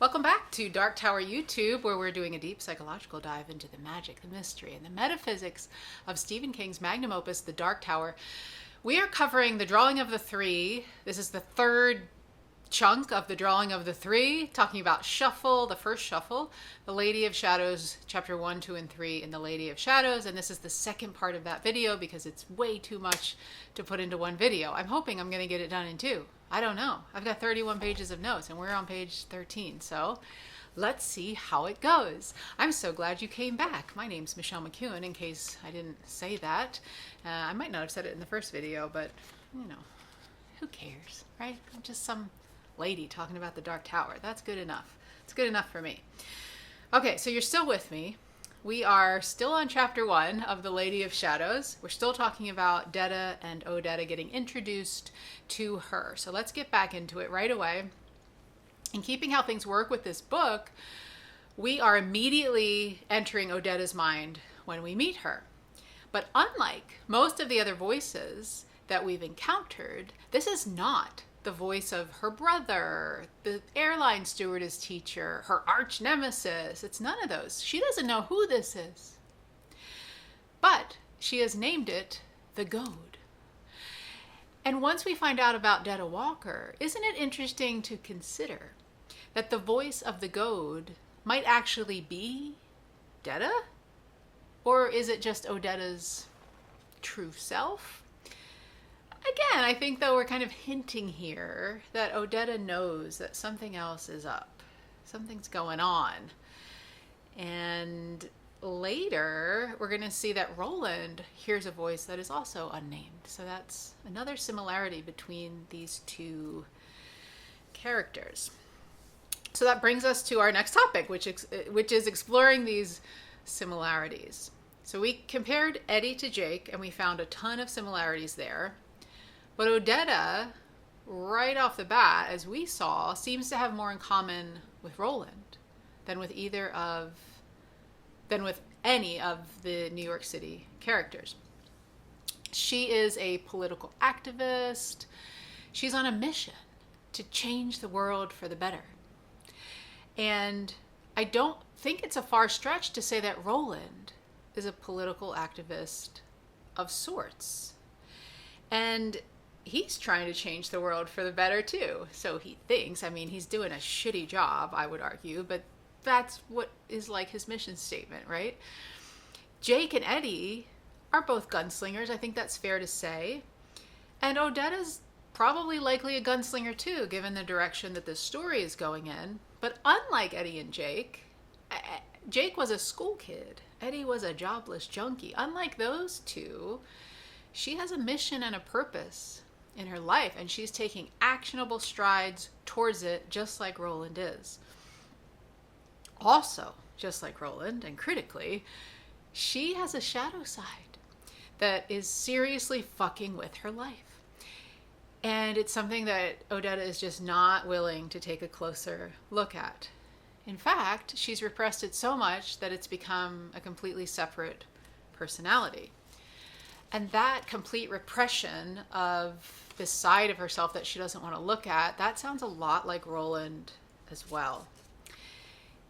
Welcome back to Dark Tower YouTube, where we're doing a deep psychological dive into the magic, the mystery, and the metaphysics of Stephen King's magnum opus, The Dark Tower. We are covering the drawing of the three. This is the third chunk of the drawing of the three, talking about Shuffle, the first Shuffle, the Lady of Shadows, chapter 1, 2, and 3 in the Lady of Shadows. And this is the second part of that video because it's way too much to put into one video. I'm hoping I'm going to get it done in two. I don't know. I've got 31 pages of notes and we're on page 13. So let's see how it goes. I'm so glad you came back. My name's Michelle McEwen, in case I didn't say that. I might not have said it in the first video, but you know, who cares, right? I'm just some lady talking about the Dark Tower. That's good enough. It's good enough for me. Okay, so you're still with me. We are still on chapter 1 of the Lady of Shadows. We're still talking about Detta and Odetta getting introduced to her. So let's get back into it right away. In keeping how things work with this book, we are immediately entering Odetta's mind when we meet her. But unlike most of the other voices that we've encountered, this is not the voice of her brother, the airline stewardess teacher, her arch nemesis. It's none of those. She doesn't know who this is. But she has named it the Goad. And once we find out about Detta Walker, isn't it interesting to consider that the voice of the Goad might actually be Detta? Or is it just Odetta's true self? Again, I think though we're kind of hinting here that Odetta knows that something else is up. Something's going on. And later, we're going to see that Roland hears a voice that is also unnamed. So that's another similarity between these two characters. So that brings us to our next topic, which is exploring these similarities. So we compared Eddie to Jake, and we found a ton of similarities there. But Odetta, right off the bat, as we saw, seems to have more in common with Roland than with any of the New York City characters. She is a political activist. She's on a mission to change the world for the better. And I don't think it's a far stretch to say that Roland is a political activist of sorts. And he's trying to change the world for the better too. So he thinks. I mean, he's doing a shitty job, I would argue, but that's what is like his mission statement, right? Jake and Eddie are both gunslingers. I think that's fair to say. And Odetta's probably likely a gunslinger too, given the direction that this story is going in. But unlike Eddie and Jake, Jake was a school kid. Eddie was a jobless junkie. Unlike those two, she has a mission and a purpose in her life, and she's taking actionable strides towards it, just like Roland is. Also, just like Roland, and critically, she has a shadow side that is seriously fucking with her life. And it's something that Odetta is just not willing to take a closer look at. In fact, she's repressed it so much that it's become a completely separate personality. And that complete repression of this side of herself that she doesn't want to look at, that sounds a lot like Roland as well.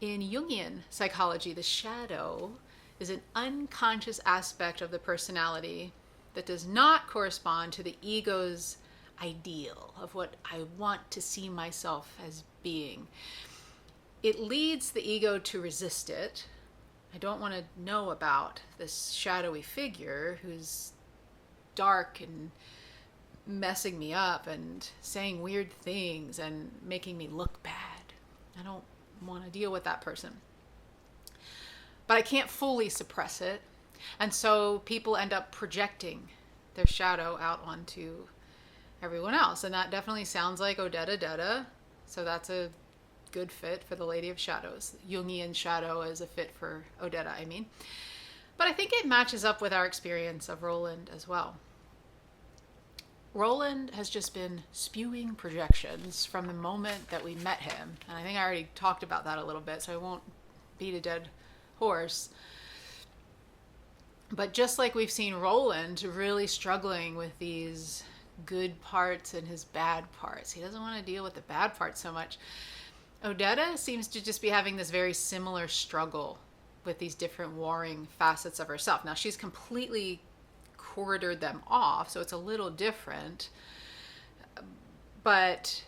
In Jungian psychology, the shadow is an unconscious aspect of the personality that does not correspond to the ego's ideal of what I want to see myself as being. It leads the ego to resist it. I don't want to know about this shadowy figure who's dark and messing me up and saying weird things and making me look bad. I don't want to deal with that person. But I can't fully suppress it. And so people end up projecting their shadow out onto everyone else. And that definitely sounds like Odetta Detta. So that's a good fit for the Lady of Shadows. Jungian shadow is a fit for Odetta, I mean. But I think it matches up with our experience of Roland as well. Roland has just been spewing projections from the moment that we met him. And I think I already talked about that a little bit, so I won't beat a dead horse. But just like we've seen Roland really struggling with these good parts and his bad parts. He doesn't want to deal with the bad parts so much. Odetta seems to just be having this very similar struggle with these different warring facets of herself. Now, she's completely corridored them off, so it's a little different. But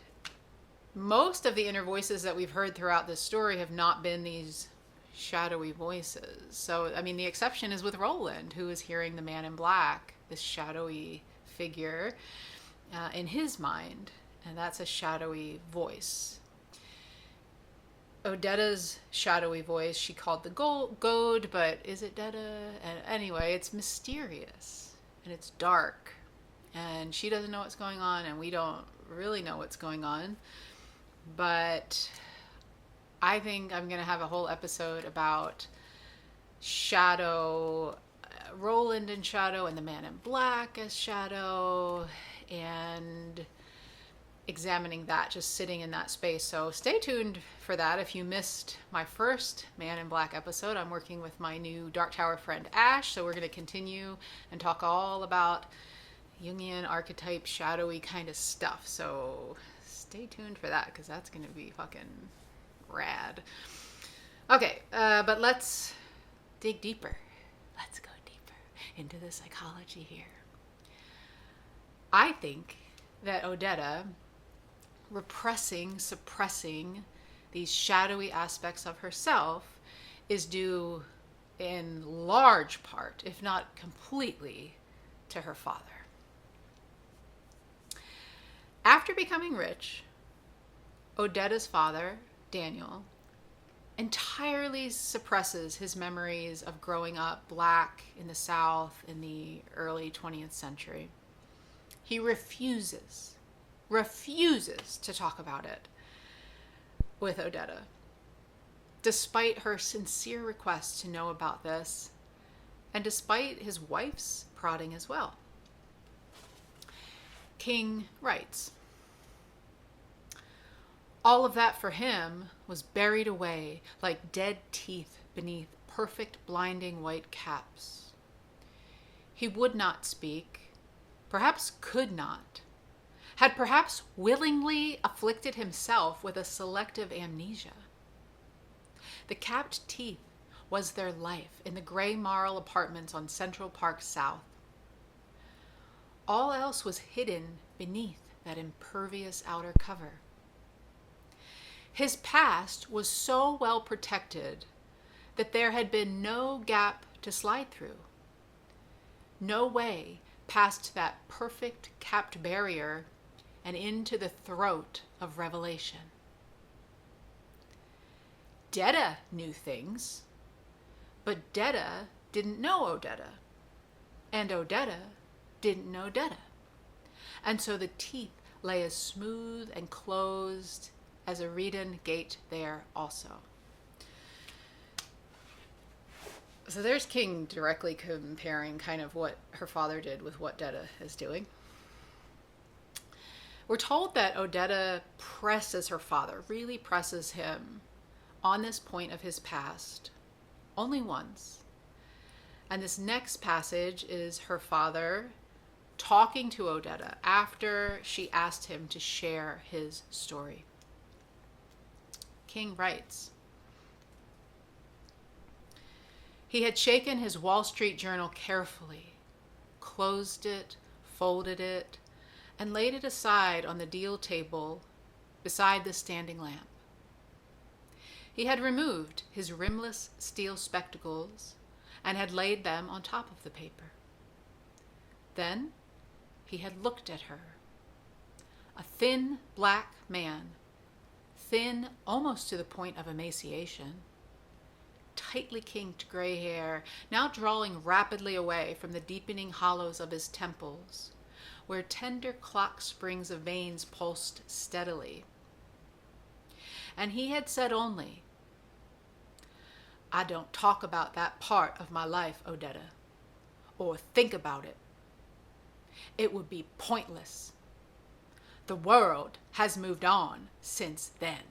most of the inner voices that we've heard throughout this story have not been these shadowy voices. So, I mean, the exception is with Roland, who is hearing the man in black, this shadowy figure in his mind, and that's a shadowy voice. Odetta's shadowy voice, she called the goad, but is it Detta? And anyway, it's mysterious and it's dark, and she doesn't know what's going on, and we don't really know what's going on. But I think I'm going to have a whole episode about Shadow, Roland and Shadow, and the man in black as Shadow, and examining that, just sitting in that space. So stay tuned for that. If you missed my first Man in Black episode, I'm working with my new Dark Tower friend Ash, so we're going to continue and talk all about Jungian archetype, shadowy kind of stuff. So stay tuned for that, because that's going to be fucking rad. Okay, but let's dig deeper. Let's go deeper into the psychology here. I think that Odetta repressing, suppressing these shadowy aspects of herself is due in large part, if not completely, to her father. After becoming rich, Odetta's father, Daniel, entirely suppresses his memories of growing up black in the South in the early 20th century. He refuses to talk about it with Odetta, despite her sincere request to know about this, and despite his wife's prodding as well. King writes, "All of that for him was buried away like dead teeth beneath perfect blinding white caps. He would not speak, perhaps could not, had perhaps willingly afflicted himself with a selective amnesia. The capped teeth was their life in the gray marl apartments on Central Park South. All else was hidden beneath that impervious outer cover. His past was so well protected that there had been no gap to slide through, no way past that perfect capped barrier and into the throat of revelation. Detta knew things, but Detta didn't know Odetta, and Odetta didn't know Detta, and so the teeth lay as smooth and closed as a Redan gate there also." So there's King directly comparing kind of what her father did with what Detta is doing. We're told that Odetta presses her father, really presses him on this point of his past only once. And this next passage is her father talking to Odetta after she asked him to share his story. King writes, "He had shaken his Wall Street Journal carefully, closed it, folded it, and laid it aside on the deal table beside the standing lamp. He had removed his rimless steel spectacles and had laid them on top of the paper. Then he had looked at her. A thin black man, thin almost to the point of emaciation, tightly kinked gray hair, now drawing rapidly away from the deepening hollows of his temples, where tender clock springs of veins pulsed steadily. And he had said only, 'I don't talk about that part of my life, Odetta, or think about it. It would be pointless. The world has moved on since then.'"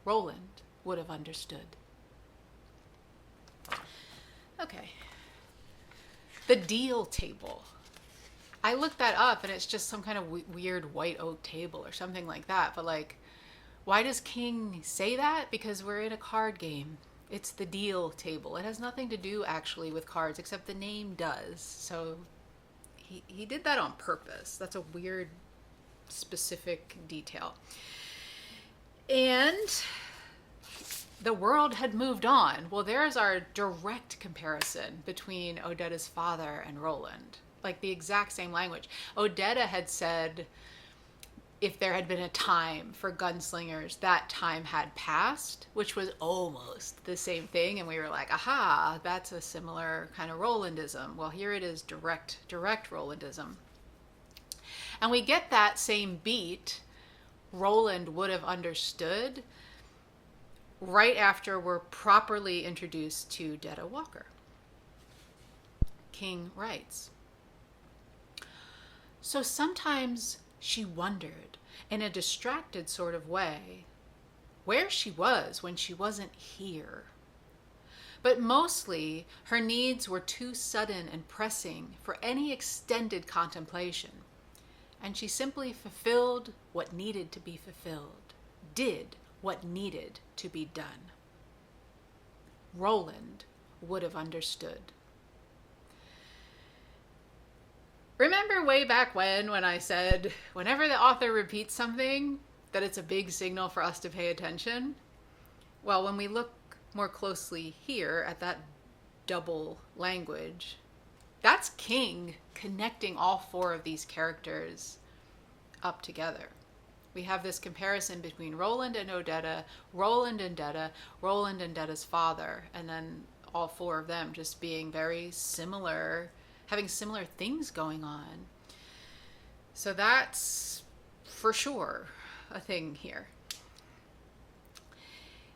Roland would have understood. Okay. The deal table. I looked that up and it's just some kind of weird white oak table or something like that. But like, Why does King say that? Because we're in a card game. It's the deal table. It has nothing to do actually with cards, except the name does. So he did that on purpose. That's a weird, specific detail. And the world had moved on. Well, there's our direct comparison between Odetta's father and Roland. Like the exact same language. Odetta had said, if there had been a time for gunslingers, that time had passed, which was almost the same thing. And we were like, aha, that's a similar kind of Rolandism. Well, here it is, direct Rolandism. And we get that same beat Roland would have understood right after we're properly introduced to Detta Walker. King writes, so sometimes she wondered, in a distracted sort of way, where she was when she wasn't here. But mostly, her needs were too sudden and pressing for any extended contemplation, and she simply fulfilled what needed to be fulfilled, did what needed to be done. Roland would have understood. Remember way back when I said, whenever the author repeats something, that it's a big signal for us to pay attention? Well, when we look more closely here at that double language, that's King connecting all four of these characters up together. We have this comparison between Roland and Odetta, Roland and Detta, Roland and Detta's father, and then all four of them just being very similar, having similar things going on. So that's for sure a thing here.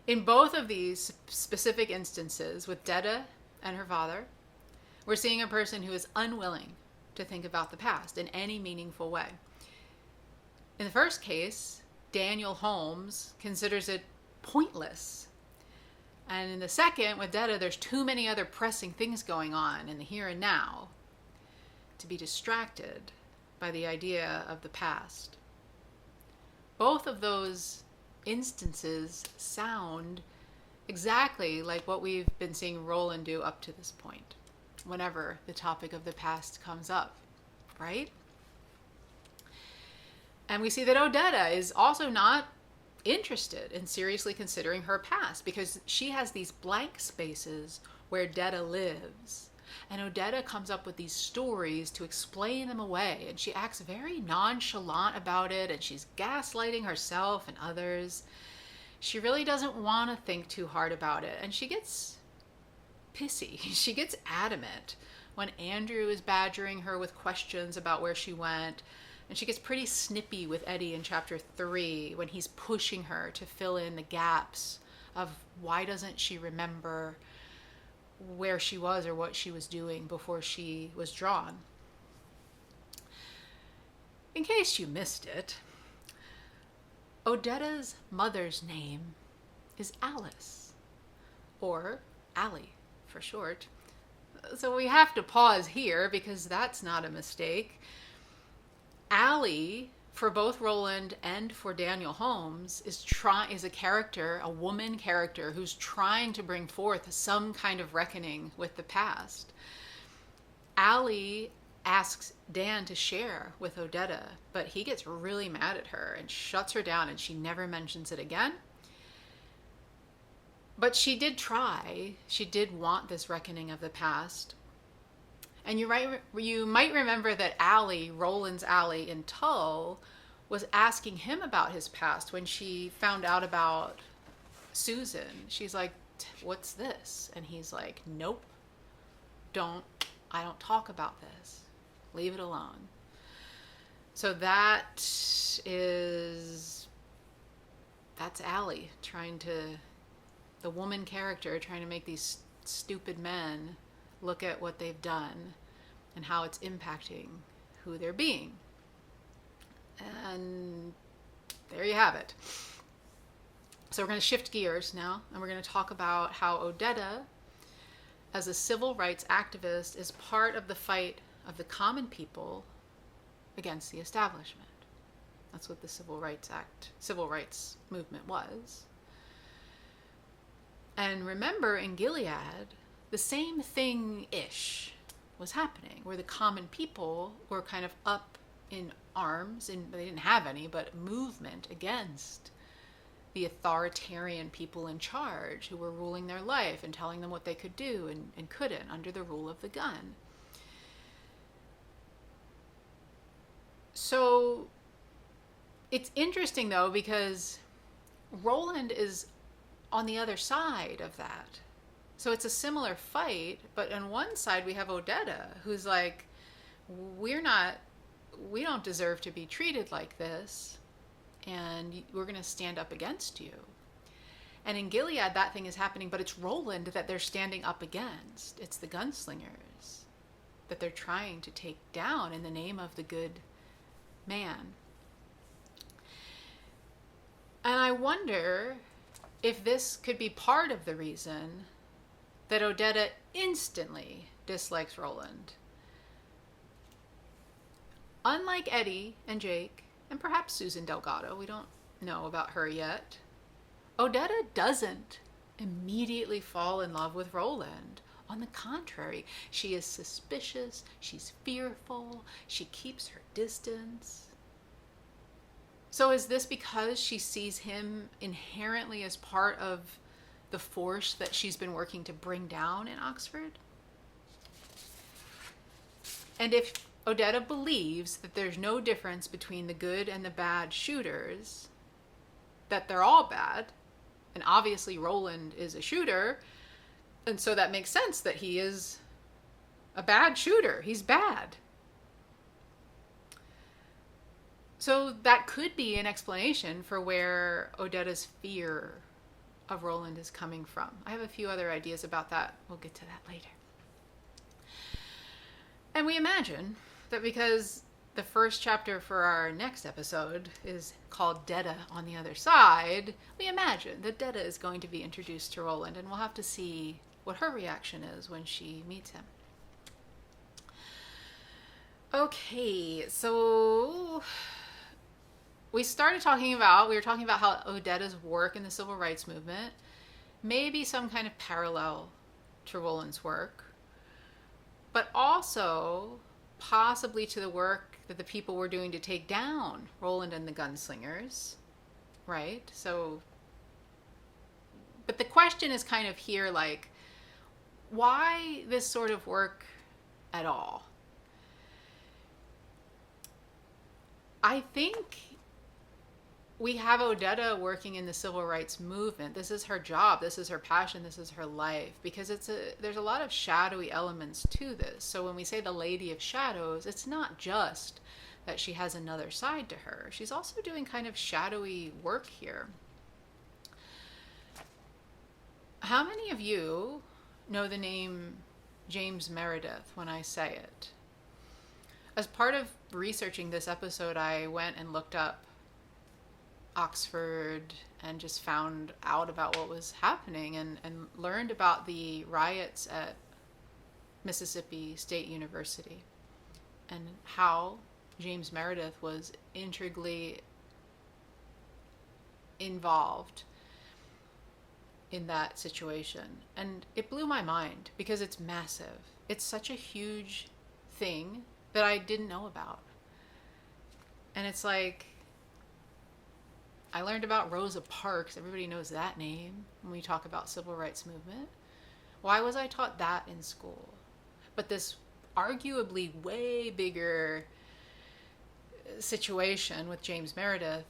In both of these specific instances, with Detta and her father, we're seeing a person who is unwilling to think about the past in any meaningful way. In the first case, Daniel Holmes considers it pointless. And in the second, with Detta, there's too many other pressing things going on in the here and now to be distracted by the idea of the past. Both of those instances sound exactly like what we've been seeing Roland do up to this point, whenever the topic of the past comes up, right? And we see that Odetta is also not interested in seriously considering her past, because she has these blank spaces where Detta lives. And Odetta comes up with these stories to explain them away, and she acts very nonchalant about it, and she's gaslighting herself and others. She really doesn't want to think too hard about it, and she gets pissy. She gets adamant when Andrew is badgering her with questions about where she went, and she gets pretty snippy with Eddie in chapter 3 when he's pushing her to fill in the gaps of why doesn't she remember where she was or what she was doing before she was drawn. In case you missed it, Odetta's mother's name is Alice, or Allie for short. So we have to pause here because that's not a mistake. Allie, for both Roland and for Daniel Holmes, is a character, a woman character, who's trying to bring forth some kind of reckoning with the past. Allie asks Dan to share with Odetta, but he gets really mad at her and shuts her down, and she never mentions it again. But she did try. She did want this reckoning of the past. And you might remember that Allie, Roland's Allie in Tull, was asking him about his past when she found out about Susan. She's like, what's this? And he's like, nope, I don't talk about this. Leave it alone. So that's Allie the woman character trying to make these stupid men look at what they've done and how it's impacting who they're being. And there you have it. So we're going to shift gears now, and we're going to talk about how Odetta, as a civil rights activist, is part of the fight of the common people against the establishment. That's what the Civil Rights Movement was. And remember, in Gilead, the same thing-ish was happening, where the common people were kind of up in arms, and they didn't have any, but movement against the authoritarian people in charge who were ruling their life and telling them what they could do and couldn't under the rule of the gun. So it's interesting, though, because Roland is on the other side of that. So it's a similar fight, but on one side we have Odetta, who's like, we don't deserve to be treated like this, and we're going to stand up against you. And in Gilead, that thing is happening, but it's Roland that they're standing up against. It's the gunslingers that they're trying to take down in the name of the good man. And I wonder if this could be part of the reason that Odetta instantly dislikes Roland. Unlike Eddie and Jake, and perhaps Susan Delgado, we don't know about her yet, Odetta doesn't immediately fall in love with Roland. On the contrary, she is suspicious, she's fearful, she keeps her distance. So is this because she sees him inherently as part of the force that she's been working to bring down in Oxford? And if Odetta believes that there's no difference between the good and the bad shooters, that they're all bad, and obviously Roland is a shooter, and so that makes sense that he is a bad shooter. He's bad. So that could be an explanation for where Odetta's fear of Roland is coming from. I have a few other ideas about that. We'll get to that later. And we imagine that because the first chapter for our next episode is called Detta on the Other Side, we imagine that Detta is going to be introduced to Roland, and we'll have to see what her reaction is when she meets him. Okay, so we were talking about how Odetta's work in the civil rights movement may be some kind of parallel to Roland's work, but also possibly to the work that the people were doing to take down Roland and the gunslingers, right? So, but the question is kind of here, like, why this sort of work at all? I think we have Odetta working in the civil rights movement. This is her job. This is her passion. This is her life, because there's a lot of shadowy elements to this. So when we say the Lady of Shadows, it's not just that she has another side to her. She's also doing kind of shadowy work here. How many of you know the name James Meredith when I say it? As part of researching this episode, I went and looked up Oxford and just found out about what was happening and learned about the riots at Mississippi State University and how James Meredith was integrally involved in that situation. And it blew my mind because it's massive. It's such a huge thing that I didn't know about. And it's like, I learned about Rosa Parks. Everybody knows that name when we talk about civil rights movement. Why was I taught that in school? But this arguably way bigger situation with James Meredith,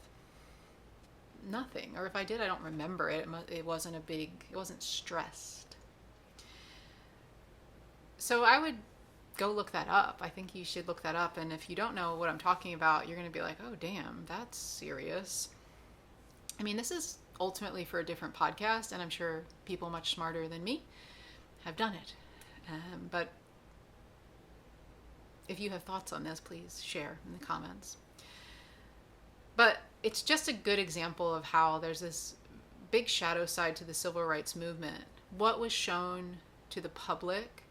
nothing. Or if I did, I don't remember it. It wasn't stressed. So I would go look that up. I think you should look that up. And if you don't know what I'm talking about, you're going to be like, oh, damn, that's serious. I mean, this is ultimately for a different podcast, and I'm sure people much smarter than me have done it. But if you have thoughts on this, please share in the comments. But it's just a good example of how there's this big shadow side to the civil rights movement. What was shown to the public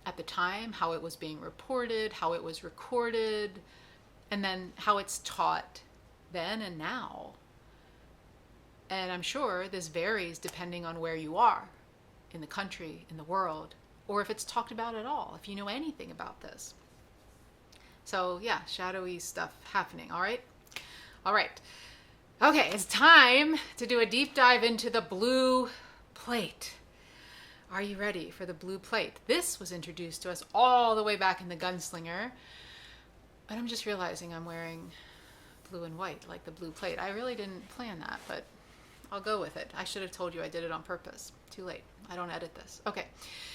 at the time, how it was being reported, how it was recorded, and then how it's taught then and now. And I'm sure this varies depending on where you are in the country, in the world, or if it's talked about at all, if you know anything about this. So yeah, shadowy stuff happening, all right? All right. Okay, it's time to do a deep dive into the blue plate. Are you ready for the blue plate? This was introduced to us all the way back in the Gunslinger. And I'm just realizing I'm wearing blue and white, like the blue plate. I really didn't plan that, but I'll go with it. I should have told you I did it on purpose. Too late. I don't edit this. Okay.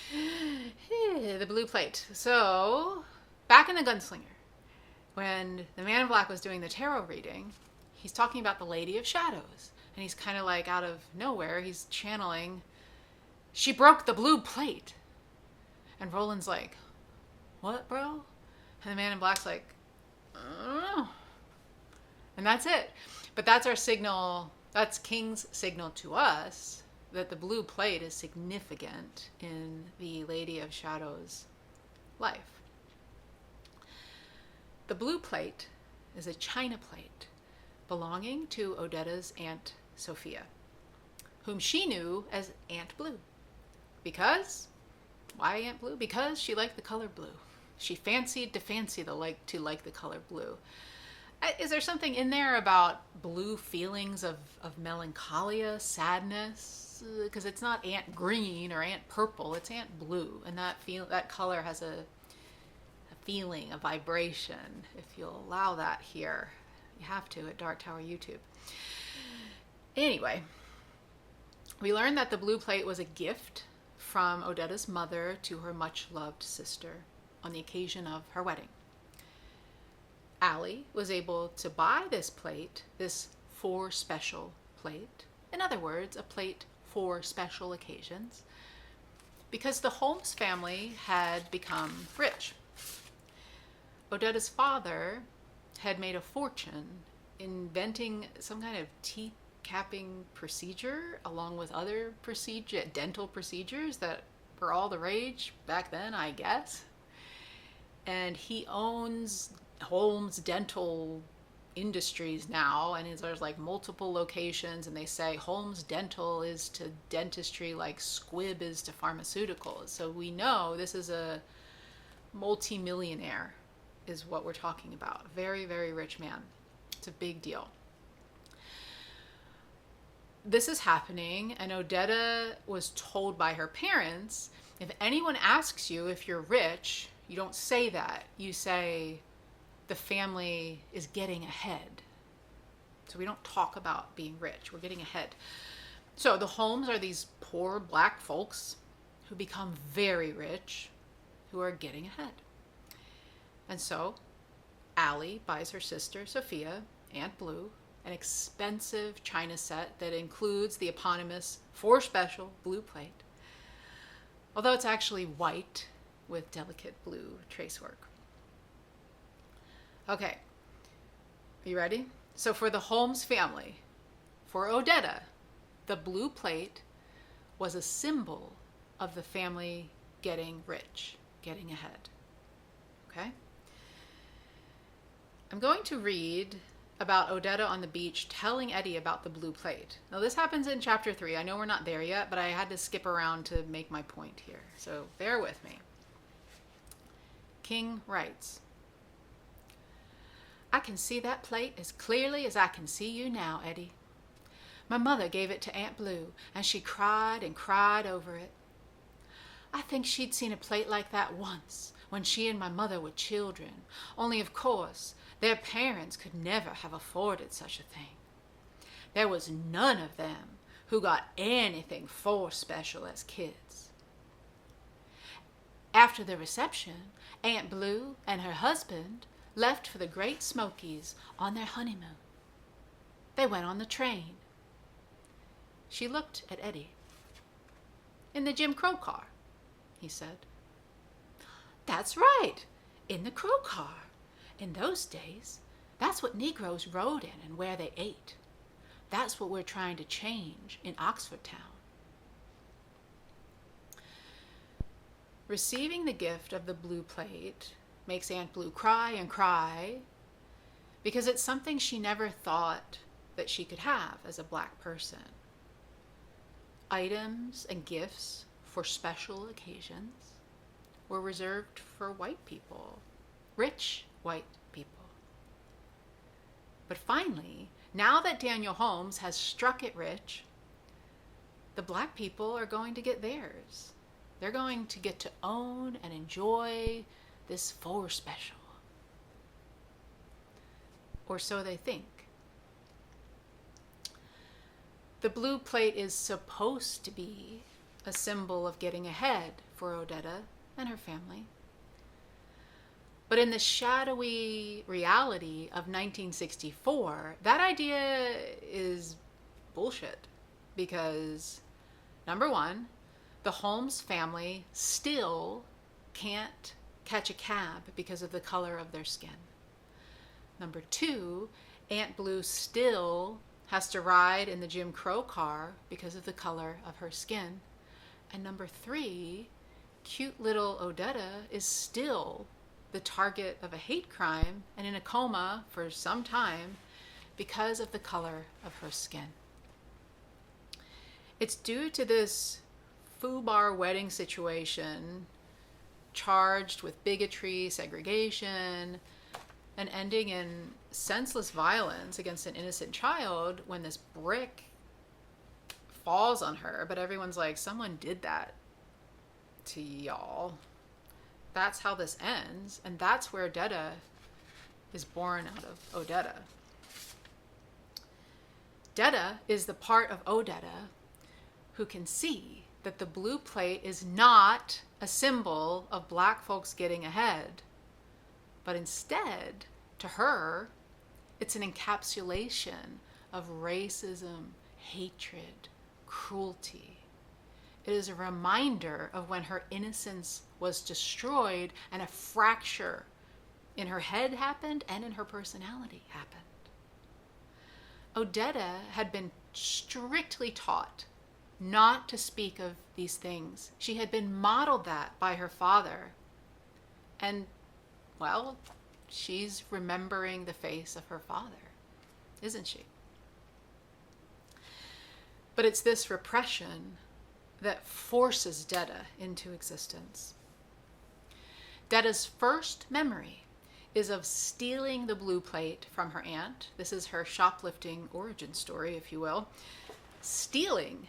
The blue plate. So, back in the Gunslinger, when the Man in Black was doing the tarot reading, he's talking about the Lady of Shadows. And he's kind of like out of nowhere, he's channeling, she broke the blue plate. And Roland's like, what, bro? And the Man in Black's like, I don't know. And that's it. But that's our signal. That's King's signal to us that the blue plate is significant in the Lady of Shadows' life. The blue plate is a china plate belonging to Odetta's Aunt Sophia, whom she knew as Aunt Blue. Because, why Aunt Blue? Because she liked the color blue. She fancied to like the color blue. Is there something in there about blue feelings of melancholia, sadness? Because it's not Aunt Green or Aunt Purple, it's Aunt Blue. And that color has a feeling, a vibration, if you'll allow that here. You have to at Dark Tower YouTube. Anyway, we learned that the blue plate was a gift from Odetta's mother to her much-loved sister on the occasion of her wedding. Allie was able to buy this plate, this for special plate. In other words, a plate for special occasions, because the Holmes family had become rich. Odetta's father had made a fortune inventing some kind of teeth capping procedure along with other dental procedures that were all the rage back then, I guess. And he owns Holmes Dental Industries now, and there's like multiple locations, and they say Holmes Dental is to dentistry like Squibb is to pharmaceuticals. So we know this is a multi-millionaire is what we're talking about. Very, very rich man. It's a big deal. This is happening, and Odetta was told by her parents, if anyone asks you if you're rich, you don't say that. You say, the family is getting ahead. So we don't talk about being rich. We're getting ahead. So the Holmes are these poor black folks who become very rich, who are getting ahead. And so Allie buys her sister, Sophia, Aunt Blue, an expensive china set that includes the eponymous for special blue plate, although it's actually white with delicate blue tracework. Okay, are you ready? So for the Holmes family, for Odetta, the blue plate was a symbol of the family getting rich, getting ahead. Okay? I'm going to read about Odetta on the beach telling Eddie about the blue plate. Now this happens in chapter 3. I know we're not there yet, but I had to skip around to make my point here. So bear with me. King writes, I can see that plate as clearly as I can see you now, Eddie. My mother gave it to Aunt Blue, and she cried and cried over it. I think she'd seen a plate like that once, when she and my mother were children, only of course their parents could never have afforded such a thing. There was none of them who got anything for special as kids. After the reception, Aunt Blue and her husband left for the Great Smokies on their honeymoon. They went on the train. She looked at Eddie. In the Jim Crow car, he said. That's right, in the Crow car. In those days, that's what Negroes rode in and where they ate. That's what we're trying to change in Oxford Town. Receiving the gift of the blue plate makes Aunt Blue cry and cry because it's something she never thought that she could have as a Black person. Items and gifts for special occasions were reserved for white people, rich white people. But finally, now that Daniel Holmes has struck it rich, the Black people are going to get theirs. They're going to get to own and enjoy this for special. Or so they think. The blue plate is supposed to be a symbol of getting ahead for Odetta and her family. But in the shadowy reality of 1964, that idea is bullshit. Because, number one, the Holmes family still can't catch a cab because of the color of their skin. Number two, Aunt Blue still has to ride in the Jim Crow car because of the color of her skin. And number three, cute little Odetta is still the target of a hate crime and in a coma for some time because of the color of her skin. It's due to this foobar wedding situation charged with bigotry, segregation, and ending in senseless violence against an innocent child when this brick falls on her, but everyone's like, someone did that to y'all. That's how this ends, and that's where Odetta is born out of Odetta. Detta is the part of Odetta who can see that the blue plate is not a symbol of Black folks getting ahead, but instead, to her, it's an encapsulation of racism, hatred, cruelty. It is a reminder of when her innocence was destroyed and a fracture in her head happened and in her personality happened. Odetta had been strictly taught not to speak of these things. She had been modeled that by her father. And, well, she's remembering the face of her father, isn't she? But it's this repression that forces Detta into existence. Detta's first memory is of stealing the blue plate from her aunt. This is her shoplifting origin story, if you will. Stealing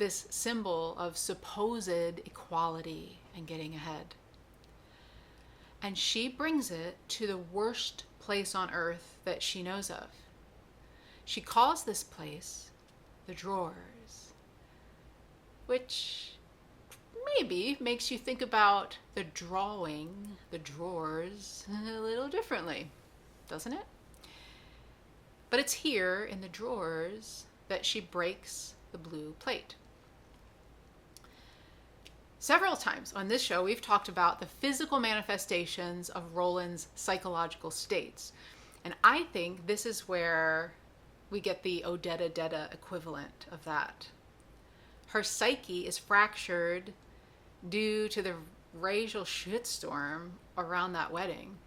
this symbol of supposed equality and getting ahead. And she brings it to the worst place on earth that she knows of. She calls this place the drawers, which maybe makes you think about the drawing, the drawers, a little differently, doesn't it? But it's here in the drawers that she breaks the blue plate. Several times on this show, we've talked about the physical manifestations of Roland's psychological states. And I think this is where we get the Odetta Detta equivalent of that. Her psyche is fractured due to the racial shitstorm around that wedding.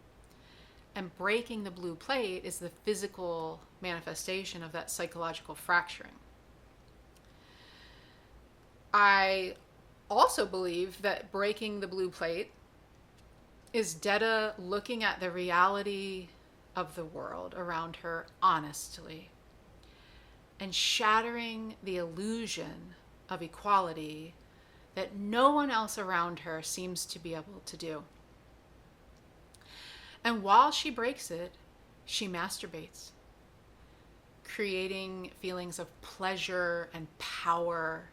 And breaking the blue plate is the physical manifestation of that psychological fracturing. I also believe that breaking the blue plate is Detta looking at the reality of the world around her honestly and shattering the illusion of equality that no one else around her seems to be able to do. And while she breaks it, she masturbates, creating feelings of pleasure and power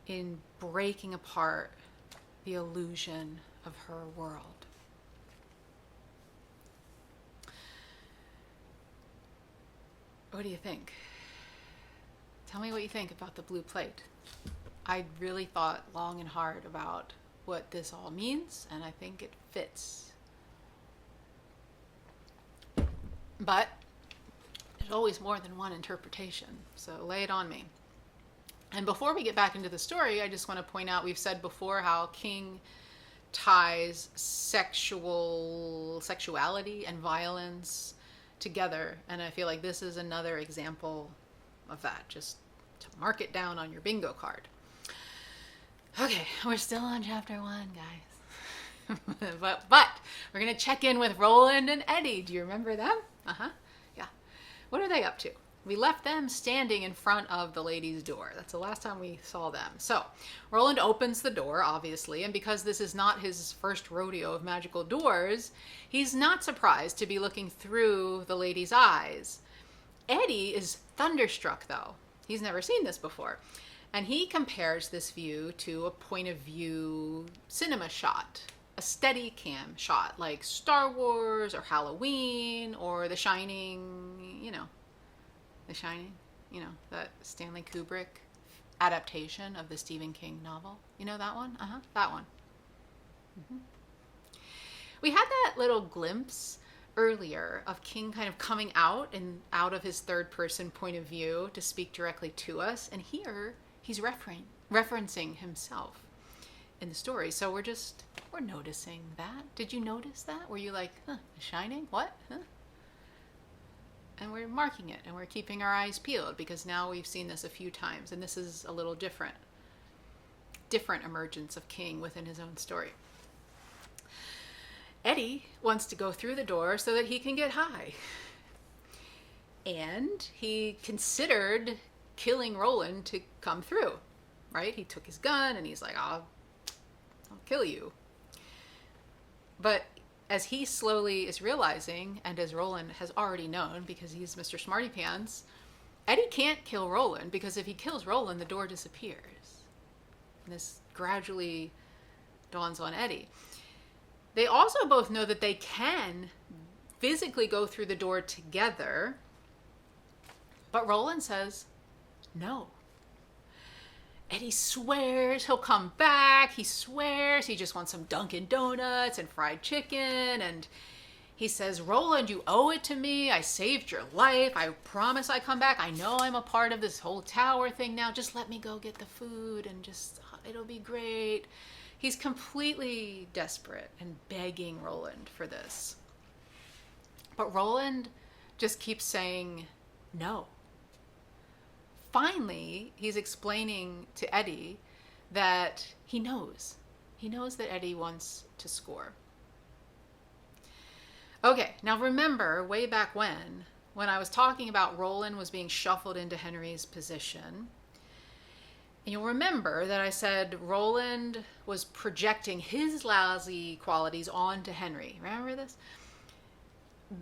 in breaking apart the illusion of her world. What do you think? Tell me what you think about the blue plate. I really thought long and hard about what this all means, and I think it fits. But there's always more than one interpretation, so lay it on me. And before we get back into the story, I just want to point out, we've said before how King ties sexuality and violence together. And I feel like this is another example of that, just to mark it down on your bingo card. Okay, we're still on chapter 1, guys. but we're going to check in with Roland and Eddie. Do you remember them? Yeah. What are they up to? We left them standing in front of the lady's door. That's the last time we saw them. So Roland opens the door, obviously, and because this is not his first rodeo of magical doors, he's not surprised to be looking through the lady's eyes. Eddie is thunderstruck, though. He's never seen this before. And he compares this view to a point of view cinema shot, a steady cam shot, like Star Wars or Halloween or The Shining, The Shining, that Stanley Kubrick adaptation of the Stephen King novel. You know that one? That one. Mm-hmm. We had that little glimpse earlier of King kind of coming out of his third person point of view to speak directly to us. And here he's referencing himself in the story. So we're noticing that. Did you notice that? Were you like, The Shining? What? Huh? And we're marking it, and we're keeping our eyes peeled because now we've seen this a few times, and this is a little different emergence of King within his own story. Eddie wants to go through the door so that he can get high. And he considered killing Roland to come through, right? He took his gun, and he's like, I'll kill you. But as he slowly is realizing, and as Roland has already known because he's Mr. Smarty Pants, Eddie can't kill Roland because if he kills Roland, the door disappears. And this gradually dawns on Eddie. They also both know that they can physically go through the door together, but Roland says no. Eddie swears he'll come back. He swears he just wants some Dunkin' Donuts and fried chicken. And he says, Roland, you owe it to me. I saved your life. I promise I come back. I know I'm a part of this whole tower thing now. Just let me go get the food and it'll be great. He's completely desperate and begging Roland for this. But Roland just keeps saying no. Finally, he's explaining to Eddie that he knows. He knows that Eddie wants to score. Okay, now remember way back when I was talking about Roland was being shuffled into Henry's position, and you'll remember that I said Roland was projecting his lousy qualities onto Henry. Remember this?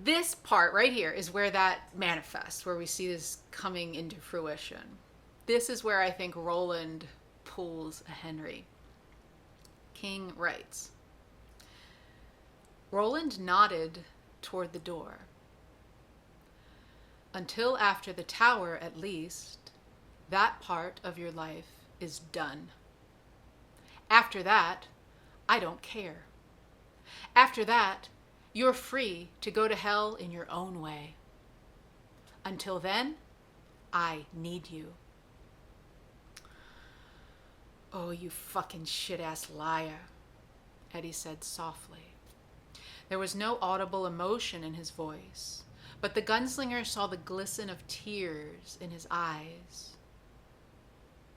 This part right here is where that manifests, where we see this coming into fruition. This is where I think Roland pulls a Henry. King writes, Roland nodded toward the door. Until after the tower, at least, that part of your life is done. After that, I don't care. After that, you're free to go to hell in your own way. Until then, I need you. Oh, you fucking shit-ass liar, Eddie said softly. There was no audible emotion in his voice, but the gunslinger saw the glisten of tears in his eyes.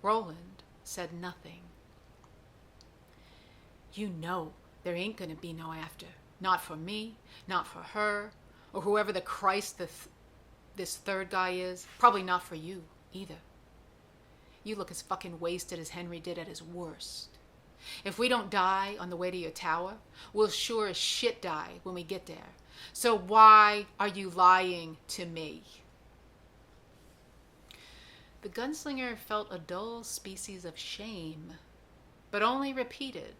Roland said nothing. You know there ain't gonna be no after. Not for me, not for her, or whoever the Christ this third guy is. Probably not for you, either. You look as fucking wasted as Henry did at his worst. If we don't die on the way to your tower, we'll sure as shit die when we get there. So why are you lying to me? The gunslinger felt a dull species of shame, but only repeated,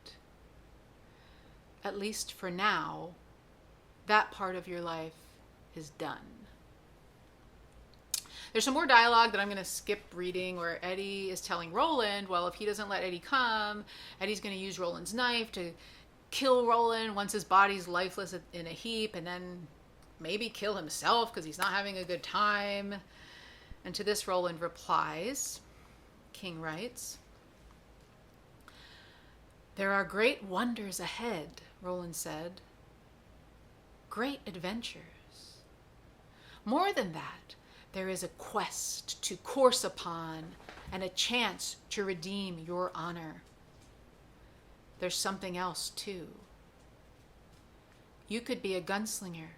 at least for now, that part of your life is done. There's some more dialogue that I'm going to skip reading where Eddie is telling Roland, well, if he doesn't let Eddie come, Eddie's going to use Roland's knife to kill Roland once his body's lifeless in a heap, and then maybe kill himself because he's not having a good time. And to this, Roland replies, King writes, there are great wonders ahead, Roland said. Great adventures. More than that, there is a quest to course upon and a chance to redeem your honor. There's something else too. You could be a gunslinger.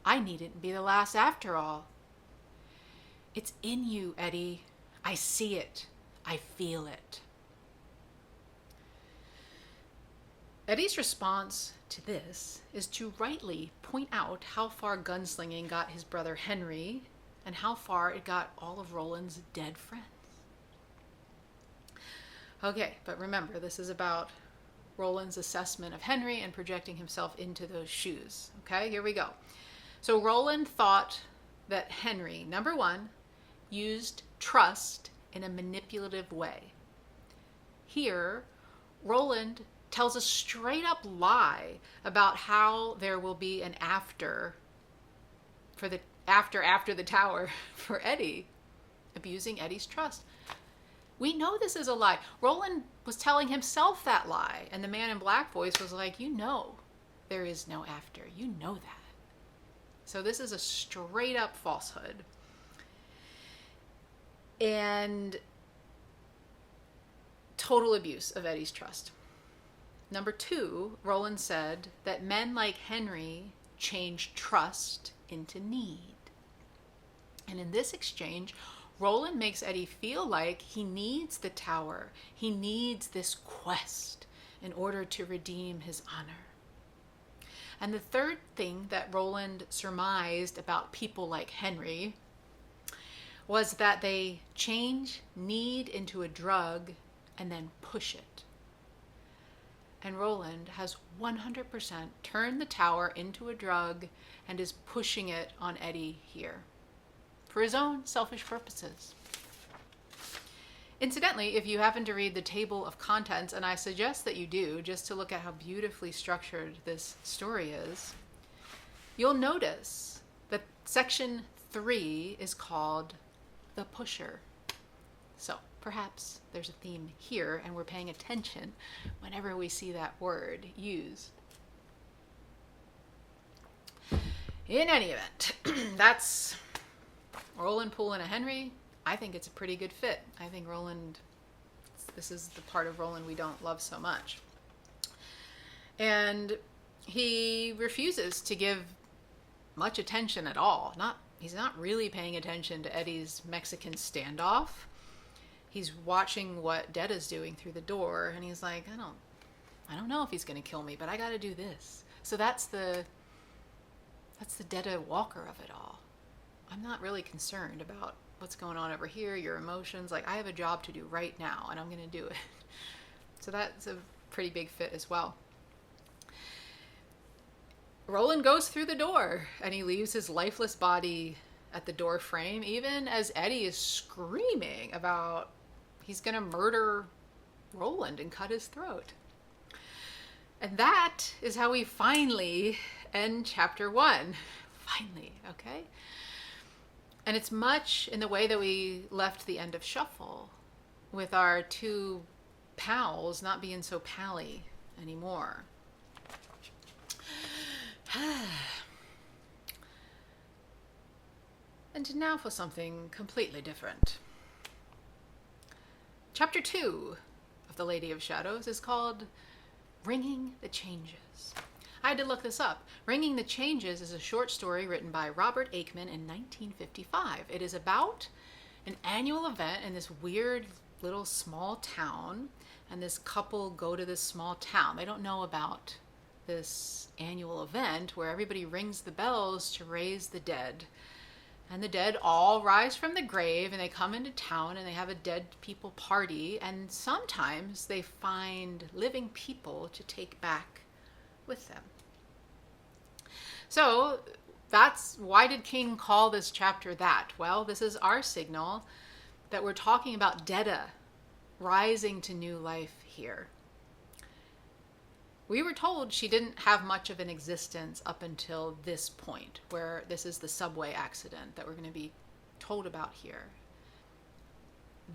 I needn't be the last after all. It's in you, Eddie. I see it. I feel it. Eddie's response to this is to rightly point out how far gunslinging got his brother Henry and how far it got all of Roland's dead friends. Okay, but remember, this is about Roland's assessment of Henry and projecting himself into those shoes. Okay, here we go. So Roland thought that Henry, number one, used trust in a manipulative way. Here, Roland tells a straight up lie about how there will be an after the tower for Eddie, abusing Eddie's trust. We know this is a lie. Roland was telling himself that lie, and the man in black voice was like, you know there is no after. You know that. So this is a straight up falsehood. And total abuse of Eddie's trust. Number two, Roland said that men like Henry change trust into need. And in this exchange, Roland makes Eddie feel like he needs the tower. He needs this quest in order to redeem his honor. And the third thing that Roland surmised about people like Henry was that they change need into a drug and then push it. And Roland has 100% turned the tower into a drug and is pushing it on Eddie here for his own selfish purposes. Incidentally, if you happen to read the table of contents, and I suggest that you do, just to look at how beautifully structured this story is, you'll notice that section 3 is called The Pusher. So perhaps there's a theme here, and we're paying attention whenever we see that word used. In any event, that's Roland pulling a Henry. I think it's a pretty good fit. I think Roland, this is the part of Roland we don't love so much. And he refuses to give much attention at all. He's not really paying attention to Eddie's Mexican standoff. He's watching what Deda's doing through the door, and he's like, I don't know if he's going to kill me, but I got to do this. So that's the Deda Walker of it all. I'm not really concerned about what's going on over here, your emotions. Like, I have a job to do right now, and I'm going to do it. So that's a pretty big fit as well. Roland goes through the door, and he leaves his lifeless body at the door frame, even as Eddie is screaming about he's going to murder Roland and cut his throat. And that is how we finally end chapter 1. Finally, okay? And it's much in the way that we left the end of Shuffle, with our two pals not being so pally anymore. And now for something completely different. Chapter 2 of The Lady of Shadows is called Ringing the Changes. I had to look this up. Ringing the Changes is a short story written by Robert Aikman in 1955. It is about an annual event in this weird little small town, and this couple go to this small town. They don't know about this annual event where everybody rings the bells to raise the dead. And the dead all rise from the grave, and they come into town, and they have a dead people party, and sometimes they find living people to take back with them. So that's why did King call this chapter that? Well, this is our signal that we're talking about Deda rising to new life here. We were told she didn't have much of an existence up until this point, where this is the subway accident that we're going to be told about here.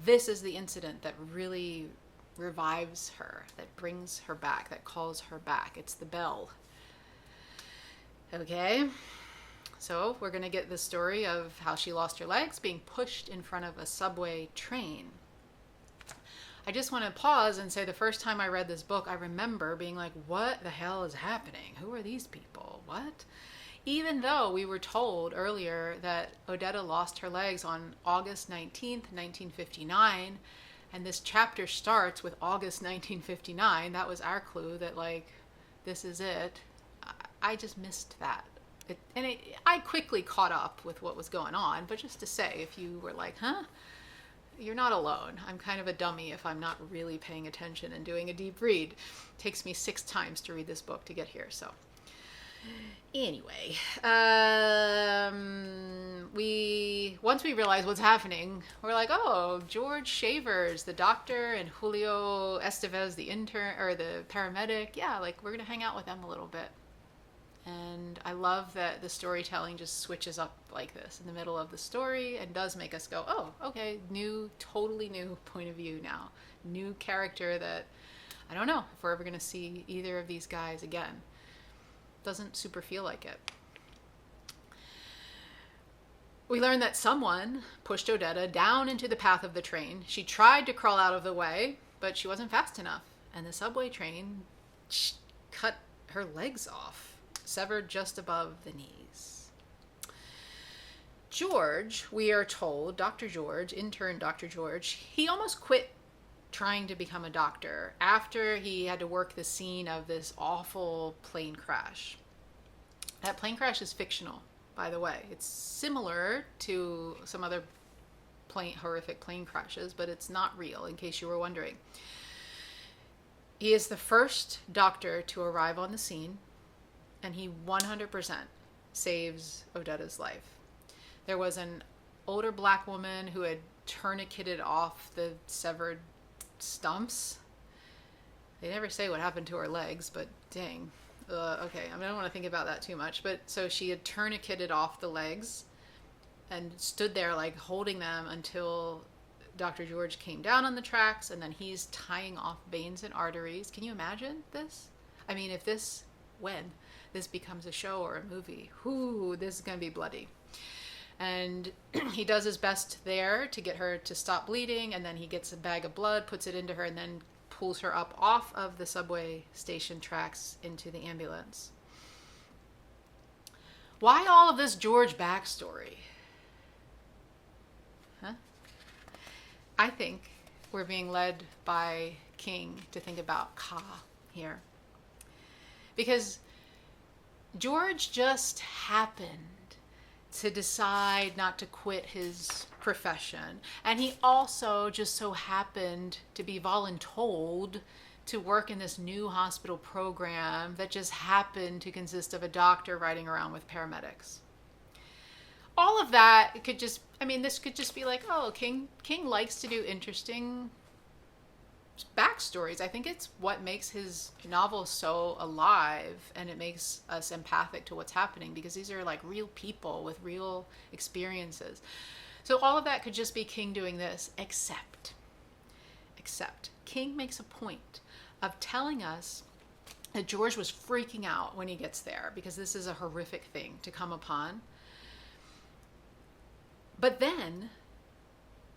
This is the incident that really revives her, that brings her back, that calls her back. It's the bell. Okay? So we're going to get the story of how she lost her legs being pushed in front of a subway train. I just want to pause and say the first time I read this book, I remember being like, what the hell is happening? Who are these people? What? Even though we were told earlier that Odetta lost her legs on August 19th, 1959, and this chapter starts with August 1959, that was our clue that, like, this is it. I just missed that. I quickly caught up with what was going on, but just to say, if you were like, huh? You're not alone. I'm kind of a dummy if I'm not really paying attention and doing a deep read. It takes me 6 times to read this book to get here, so. Anyway, once we realize what's happening, we're like, oh, George Shavers, the doctor, and Julio Estevez, the intern, or the paramedic. Yeah, like, we're going to hang out with them a little bit. And I love that the storytelling just switches up like this in the middle of the story and does make us go, oh, okay, totally new point of view now. New character that I don't know if we're ever going to see either of these guys again. Doesn't super feel like it. We learn that someone pushed Odetta down into the path of the train. She tried to crawl out of the way, but she wasn't fast enough. And the subway train cut her legs off, severed just above the knees. George, we are told, Dr. George, intern Dr. George, he almost quit trying to become a doctor after he had to work the scene of this awful plane crash. That plane crash is fictional, by the way. It's similar to some other horrific plane crashes, but it's not real, in case you were wondering. He is the first doctor to arrive on the scene, and he 100% saves Odetta's life. There was an older black woman who had tourniqueted off the severed stumps. They never say what happened to her legs, but dang. Okay, I don't want to think about that too much. But so she had tourniqueted off the legs and stood there like holding them until Dr. George came down on the tracks, and then he's tying off veins and arteries. Can you imagine this? I mean, when this becomes a show or a movie, this is going to be bloody. And he does his best there to get her to stop bleeding, and then he gets a bag of blood, puts it into her, and then pulls her up off of the subway station tracks into the ambulance. Why all of this George backstory? Huh? I think we're being led by King to think about Ka here. Because George just happened to decide not to quit his profession. And he also just so happened to be voluntold to work in this new hospital program that just happened to consist of a doctor riding around with paramedics. All of that could just, this could just be like, oh, King likes to do interesting backstories. I think it's what makes his novel so alive, and it makes us empathic to what's happening, because these are like real people with real experiences. So all of that could just be King doing this, except King makes a point of telling us that George was freaking out when he gets there, because this is a horrific thing to come upon. But then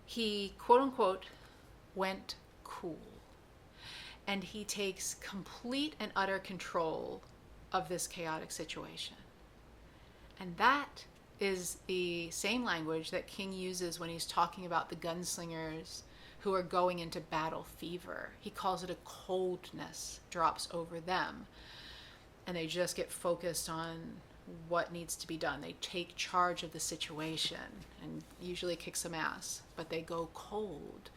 he, quote unquote, went cool. And he takes complete and utter control of this chaotic situation. And that is the same language that King uses when he's talking about the gunslingers who are going into battle fever. He calls it a coldness drops over them. And they just get focused on what needs to be done. They take charge of the situation and usually kick some ass, but they go cold.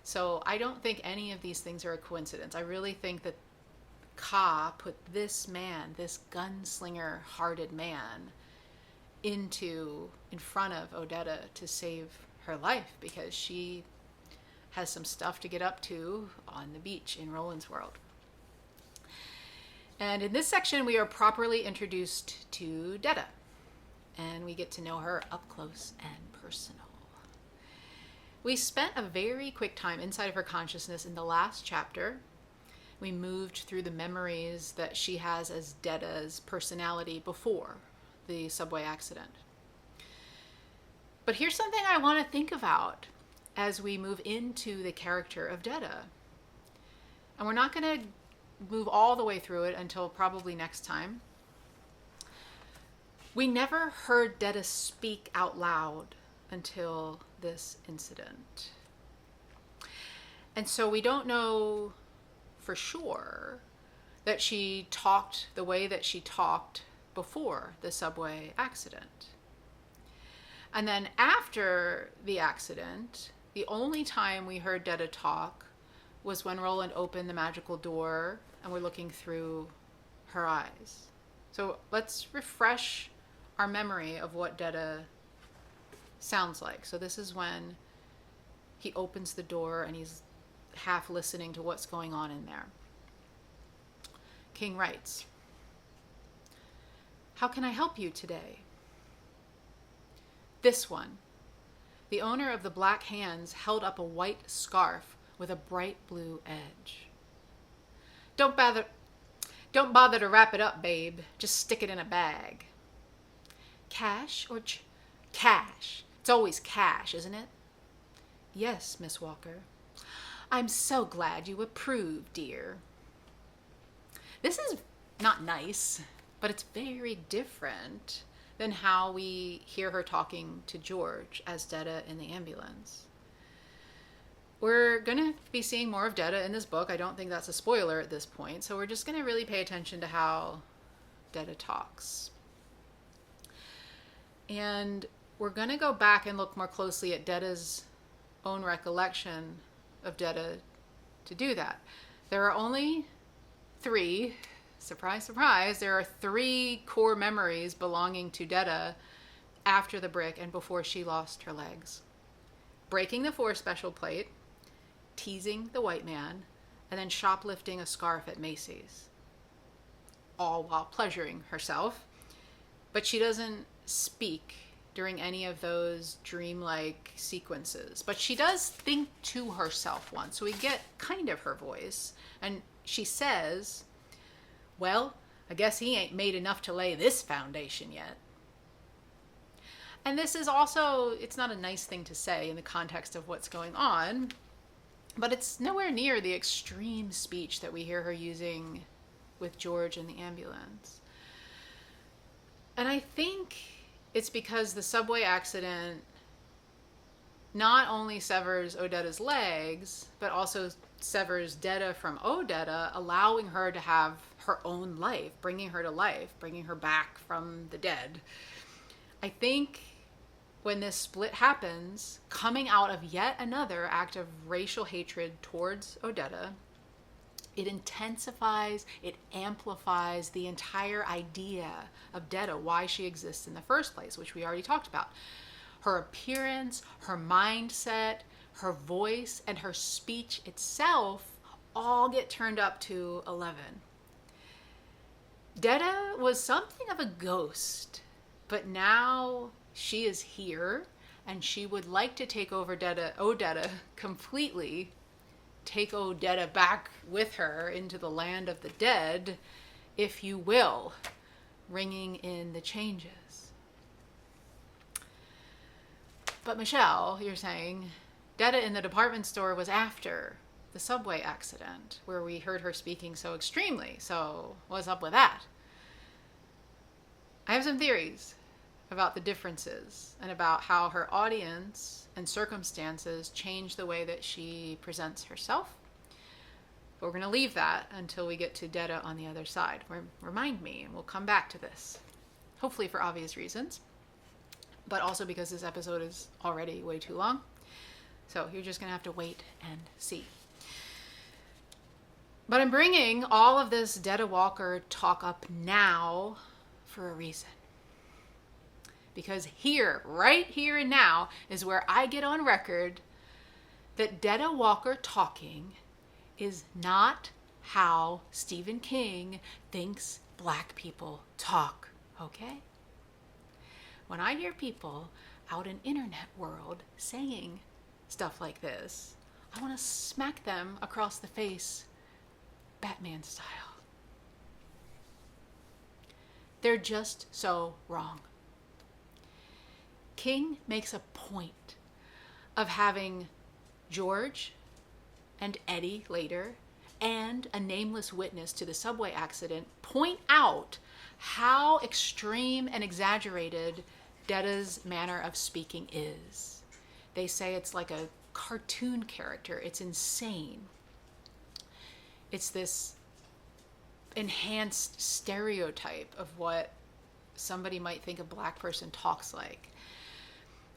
So I don't think any of these things are a coincidence. I really think that Ka put this man, this gunslinger-hearted man, in front of Odetta to save her life, because she has some stuff to get up to on the beach in Roland's world. And in this section, we are properly introduced to Detta, and we get to know her up close and personal. We spent a very quick time inside of her consciousness in the last chapter. We moved through the memories that she has as Detta's personality before the subway accident. But here's something I want to think about as we move into the character of Detta. And we're not going to move all the way through it until probably next time. We never heard Detta speak out loud until this incident. And so we don't know for sure that she talked the way that she talked before the subway accident. And then after the accident, the only time we heard Detta talk was when Roland opened the magical door and we're looking through her eyes. So let's refresh our memory of what Detta sounds like. So this is when he opens the door and he's half listening to what's going on in there. King writes, "How can I help you today?" This one. The owner of the black hands held up a white scarf with a bright blue edge. Don't bother to wrap it up, babe. Just stick it in a bag." "Cash or cash? It's always cash, isn't it?" "Yes, Miss Walker." "I'm so glad you approve, dear." This is not nice, but it's very different than how we hear her talking to George as Detta in the ambulance. We're going to be seeing more of Detta in this book. I don't think that's a spoiler at this point, so we're just going to really pay attention to how Detta talks. And we're going to go back and look more closely at Detta's own recollection of Detta to do that. There are only 3, surprise, surprise, there are 3 core memories belonging to Detta after the brick and before she lost her legs. Breaking the 4 special plate, teasing the white man, and then shoplifting a scarf at Macy's. All while pleasuring herself. But she doesn't speak during any of those dreamlike sequences. But she does think to herself once, so we get kind of her voice. And she says, "Well, I guess he ain't made enough to lay this foundation yet." And this is also, it's not a nice thing to say in the context of what's going on, but it's nowhere near the extreme speech that we hear her using with George in the ambulance. And I think it's because the subway accident not only severs Odetta's legs, but also severs Detta from Odetta, allowing her to have her own life, bringing her to life, bringing her back from the dead. I think when this split happens, coming out of yet another act of racial hatred towards Odetta, it intensifies, it amplifies the entire idea of Detta, why she exists in the first place, which we already talked about. Her appearance, her mindset, her voice, and her speech itself all get turned up to 11. Detta was something of a ghost, but now she is here, and she would like to take over Odetta completely, take Odetta back with her into the land of the dead, if you will, ringing in the changes. But Michelle, you're saying, Detta in the department store was after the subway accident, where we heard her speaking so extremely, so what's up with that? I have some theories about the differences and about how her audience and circumstances change the way that she presents herself. But we're going to leave that until we get to Detta on the other side. Remind me, and we'll come back to this, hopefully for obvious reasons, but also because this episode is already way too long. So you're just going to have to wait and see. But I'm bringing all of this Detta Walker talk up now for a reason. Because here, right here and now, is where I get on record that Detta Walker talking is not how Stephen King thinks Black people talk, okay? When I hear people out in internet world saying stuff like this, I want to smack them across the face, Batman style. They're just so wrong. King makes a point of having George and Eddie later and a nameless witness to the subway accident point out how extreme and exaggerated Deda's manner of speaking is. They say it's like a cartoon character. It's insane. It's this enhanced stereotype of what somebody might think a black person talks like.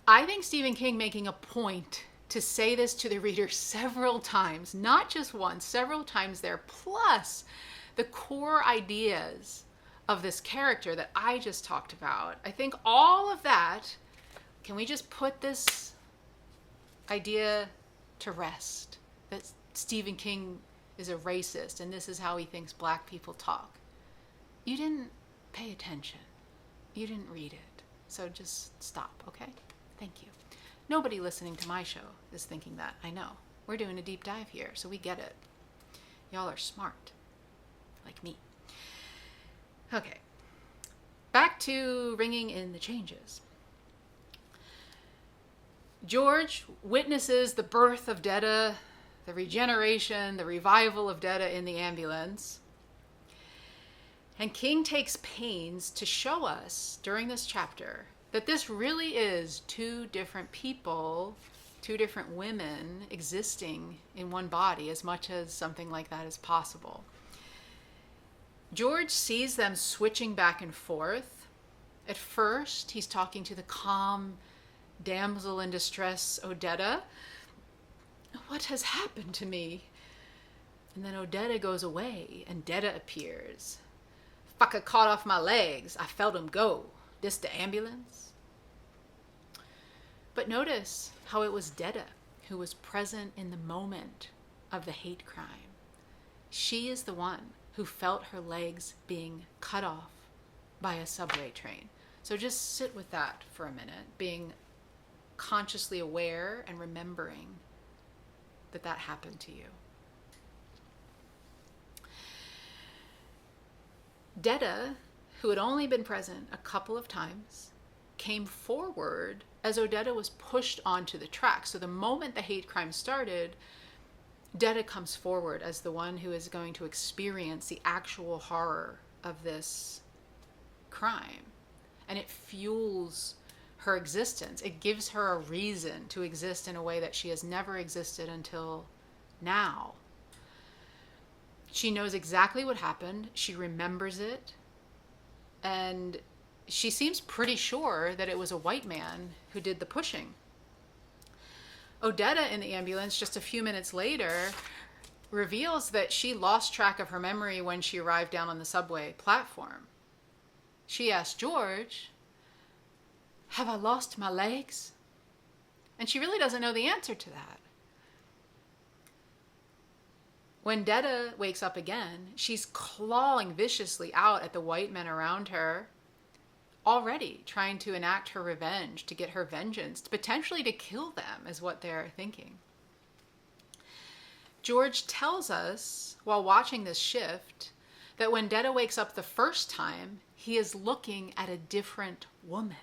I think Stephen King making a point to say this to the reader several times, not just once, several times there, plus the core ideas of this character that I just talked about. I think all of that, can we just put this idea to rest? That Stephen King is a racist and this is how he thinks black people talk. You didn't pay attention. You didn't read it. So just stop, okay? Thank you. Nobody listening to my show is thinking that. I know. We're doing a deep dive here, so we get it. Y'all are smart. Like me. Okay. Back to ringing in the changes. George witnesses the birth of Deda, the regeneration, the revival of Deda in the ambulance. And King takes pains to show us during this chapter that this really is two different people, two different women existing in one body, as much as something like that is possible. George sees them switching back and forth. At first, he's talking to the calm damsel in distress, Odetta. What has happened to me? And then Odetta goes away and Deda appears. Fucker caught off my legs. I felt him go. This the ambulance? But notice how it was Deda who was present in the moment of the hate crime. She is the one who felt her legs being cut off by a subway train. So just sit with that for a minute, being consciously aware and remembering that that happened to you. Deda, who had only been present a couple of times, came forward as Odetta was pushed onto the track. So the moment the hate crime started, Deda comes forward as the one who is going to experience the actual horror of this crime. And it fuels her existence. It gives her a reason to exist in a way that she has never existed until now. She knows exactly what happened. She remembers it. And she seems pretty sure that it was a white man who did the pushing. Odetta in the ambulance, just a few minutes later, reveals that she lost track of her memory when she arrived down on the subway platform. She asked George, "Have I lost my legs?" And she really doesn't know the answer to that. When Deda wakes up again, she's clawing viciously out at the white men around her, already trying to enact her revenge, to get her vengeance, potentially to kill them, is what they're thinking. George tells us, while watching this shift, that when Deda wakes up the first time, he is looking at a different woman.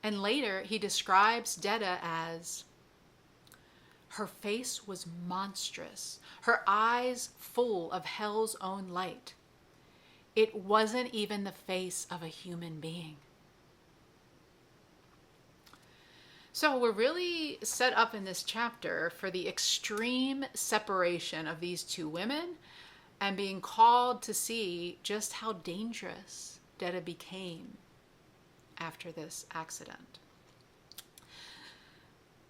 And later, he describes Deda as, her face was monstrous, her eyes full of hell's own light. It wasn't even the face of a human being. So we're really set up in this chapter for the extreme separation of these two women and being called to see just how dangerous Deda became after this accident.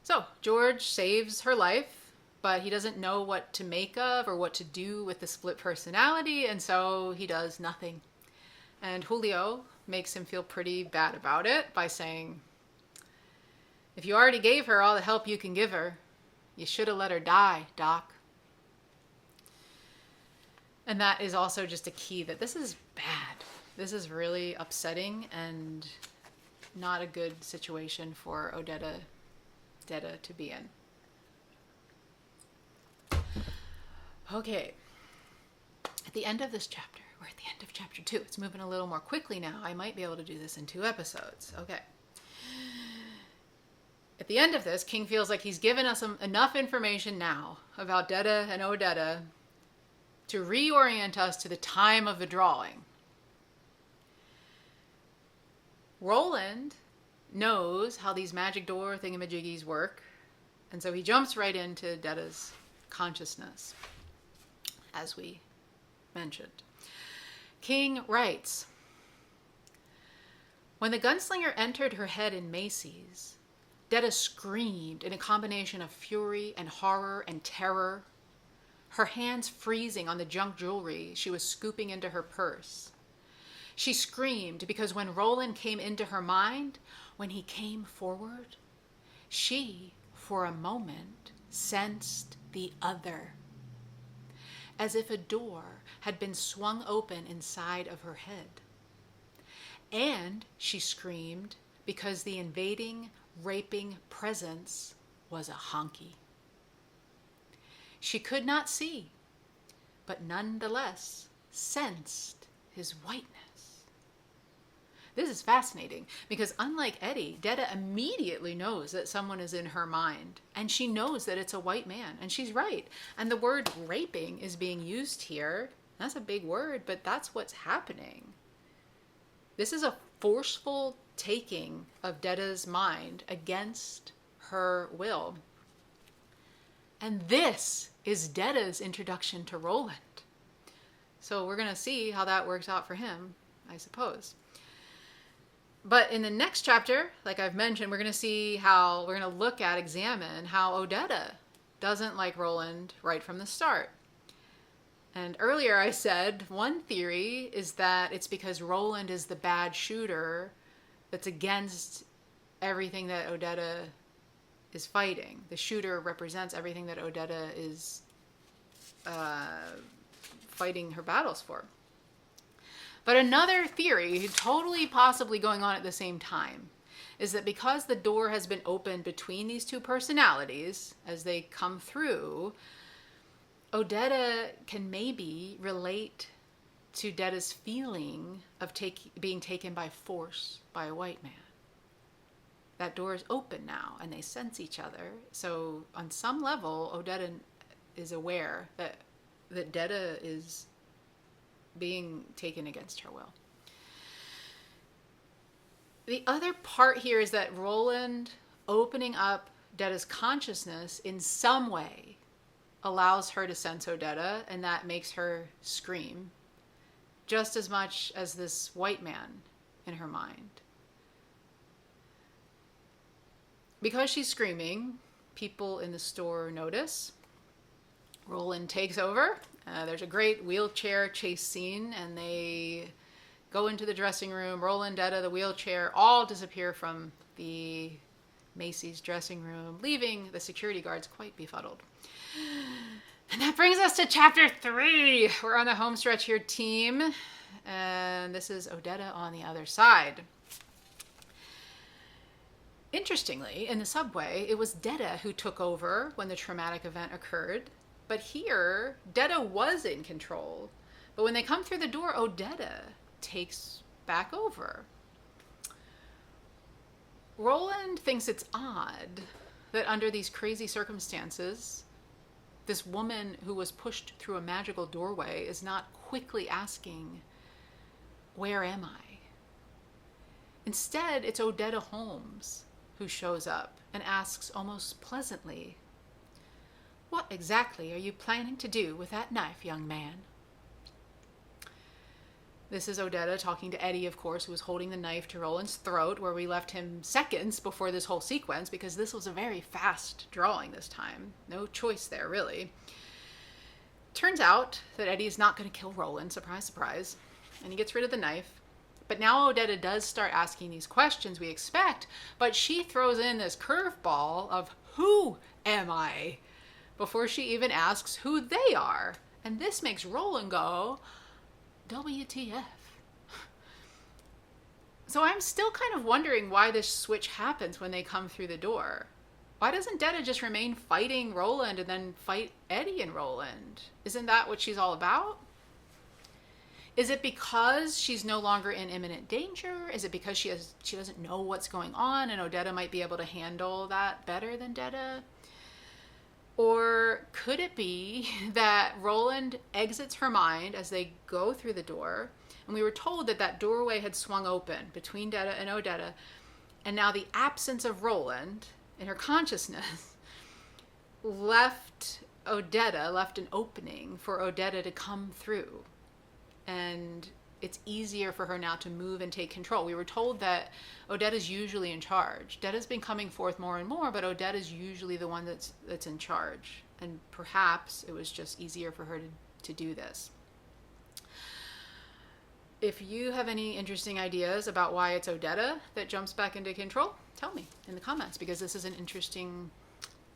So George saves her life, but he doesn't know what to make of or what to do with the split personality, and so he does nothing. And Julio makes him feel pretty bad about it by saying, "If you already gave her all the help you can give her, you should have let her die, Doc." And that is also just a key that this is bad. This is really upsetting and not a good situation for Deda to be in. Okay. At the end of this chapter, We're at the end of chapter 2. It's moving a little more quickly now. I might be able to do this in 2 episodes. Okay. At the end of this, King feels like he's given us enough information now about Detta and Odetta to reorient us to the time of the drawing. Roland knows how these magic door thingamajiggies work, and so he jumps right into Detta's consciousness, as we mentioned. King writes, when the gunslinger entered her head in Macy's, Detta screamed in a combination of fury and horror and terror, her hands freezing on the junk jewelry she was scooping into her purse. She screamed because when Roland came into her mind, when he came forward, she, for a moment, sensed the other, as if a door had been swung open inside of her head. And she screamed because the invading, raping presence was a honky. She could not see, but nonetheless sensed his whiteness. This is fascinating because unlike Eddie, Detta immediately knows that someone is in her mind, and she knows that it's a white man, and she's right. And the word raping is being used here. That's a big word, but that's what's happening. This is a forceful taking of Detta's mind against her will. And this is Detta's introduction to Roland. So we're going to see how that works out for him, I suppose. But in the next chapter, like I've mentioned, we're going to examine how Odetta doesn't like Roland right from the start. And earlier I said one theory is that it's because Roland is the bad shooter that's against everything that Odetta is fighting. The shooter represents everything that Odetta is fighting her battles for. But another theory, totally possibly going on at the same time, is that because the door has been opened between these two personalities as they come through, Odetta can maybe relate to Detta's feeling of being taken by force by a white man. That door is open now and they sense each other. So on some level, Odetta is aware that Detta is being taken against her will. The other part here is that Roland opening up Detta's consciousness in some way allows her to sense Odetta, and that makes her scream just as much as this white man in her mind. Because she's screaming, people in the store notice. Roland takes over. There's a great wheelchair chase scene, and they go into the dressing room. Roland, Detta, the wheelchair, all disappear from the Macy's dressing room, leaving the security guards quite befuddled. And that brings us to chapter 3. We're on the home stretch here, team. And this is Odetta on the other side. Interestingly, in the subway, it was Detta who took over when the traumatic event occurred. But here, Detta was in control. But when they come through the door, Odetta takes back over. Roland thinks it's odd that under these crazy circumstances, this woman who was pushed through a magical doorway is not quickly asking, "Where am I?" Instead, it's Odetta Holmes who shows up and asks almost pleasantly, "What exactly are you planning to do with that knife, young man?" This is Odetta talking to Eddie, of course, who was holding the knife to Roland's throat, where we left him seconds before this whole sequence, because this was a very fast drawing this time. No choice there, really. Turns out that Eddie is not going to kill Roland, surprise, surprise, and he gets rid of the knife. But now Odetta does start asking these questions we expect, but she throws in this curveball of, "Who am I?" before she even asks who they are. And this makes Roland go, WTF. So I'm still kind of wondering why this switch happens when they come through the door. Why doesn't Detta just remain fighting Roland and then fight Eddie and Roland? Isn't that what she's all about? Is it because she's no longer in imminent danger? Is it because she doesn't know what's going on and Odetta might be able to handle that better than Detta? Or could it be that Roland exits her mind as they go through the door, and we were told that that doorway had swung open between Detta and Odetta, and now the absence of Roland in her consciousness left an opening for Odetta to come through. And it's easier for her now to move and take control. We were told that Odetta's usually in charge. Detta's been coming forth more and more, but Odetta's usually the one that's in charge. And perhaps it was just easier for her to do this. If you have any interesting ideas about why it's Odetta that jumps back into control, tell me in the comments, because this is an interesting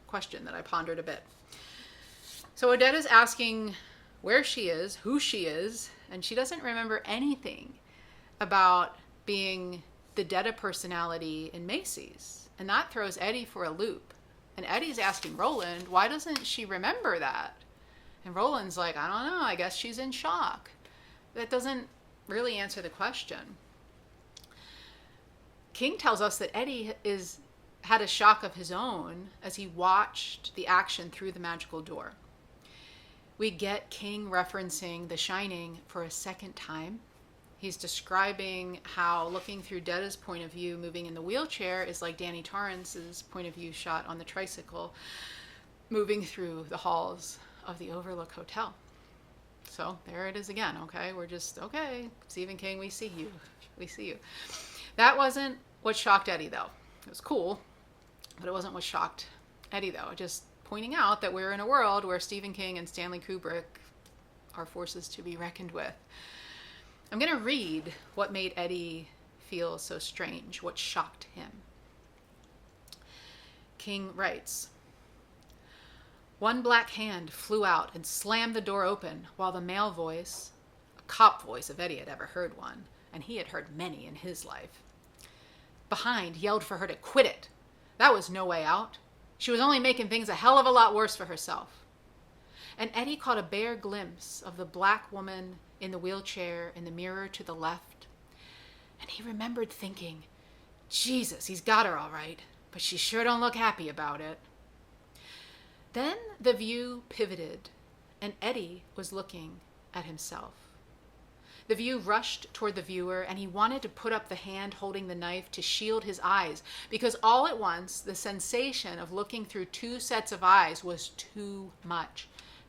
question that I pondered a bit. So Odetta's asking where she is, who she is, and she doesn't remember anything about being the Detta personality in Macy's. And that throws Eddie for a loop. And Eddie's asking Roland, why doesn't she remember that? And Roland's like, I don't know, I guess she's in shock. That doesn't really answer the question. King tells us that Eddie had a shock of his own as he watched the action through the magical door. We get King referencing The Shining for a second time. He's describing how looking through Detta's point of view, moving in the wheelchair, is like Danny Torrance's point of view shot on the tricycle, moving through the halls of the Overlook Hotel. So there it is again, okay? Okay, Stephen King, we see you. We see you. That wasn't what shocked Eddie, though. It was cool, but it wasn't what shocked Eddie, though. Just pointing out that we're in a world where Stephen King and Stanley Kubrick are forces to be reckoned with. I'm going to read what made Eddie feel so strange, what shocked him. King writes, "One black hand flew out and slammed the door open while the male voice, a cop voice if Eddie had ever heard one, and he had heard many in his life, behind yelled for her to quit it. That was no way out. She was only making things a hell of a lot worse for herself." And Eddie caught a bare glimpse of the black woman in the wheelchair in the mirror to the left. And he remembered thinking, Jesus, he's got her all right, but she sure don't look happy about it. Then the view pivoted, and Eddie was looking at himself. The view rushed toward the viewer, and he wanted to put up the hand holding the knife to shield his eyes, because all at once the sensation of looking through two sets of eyes was too much,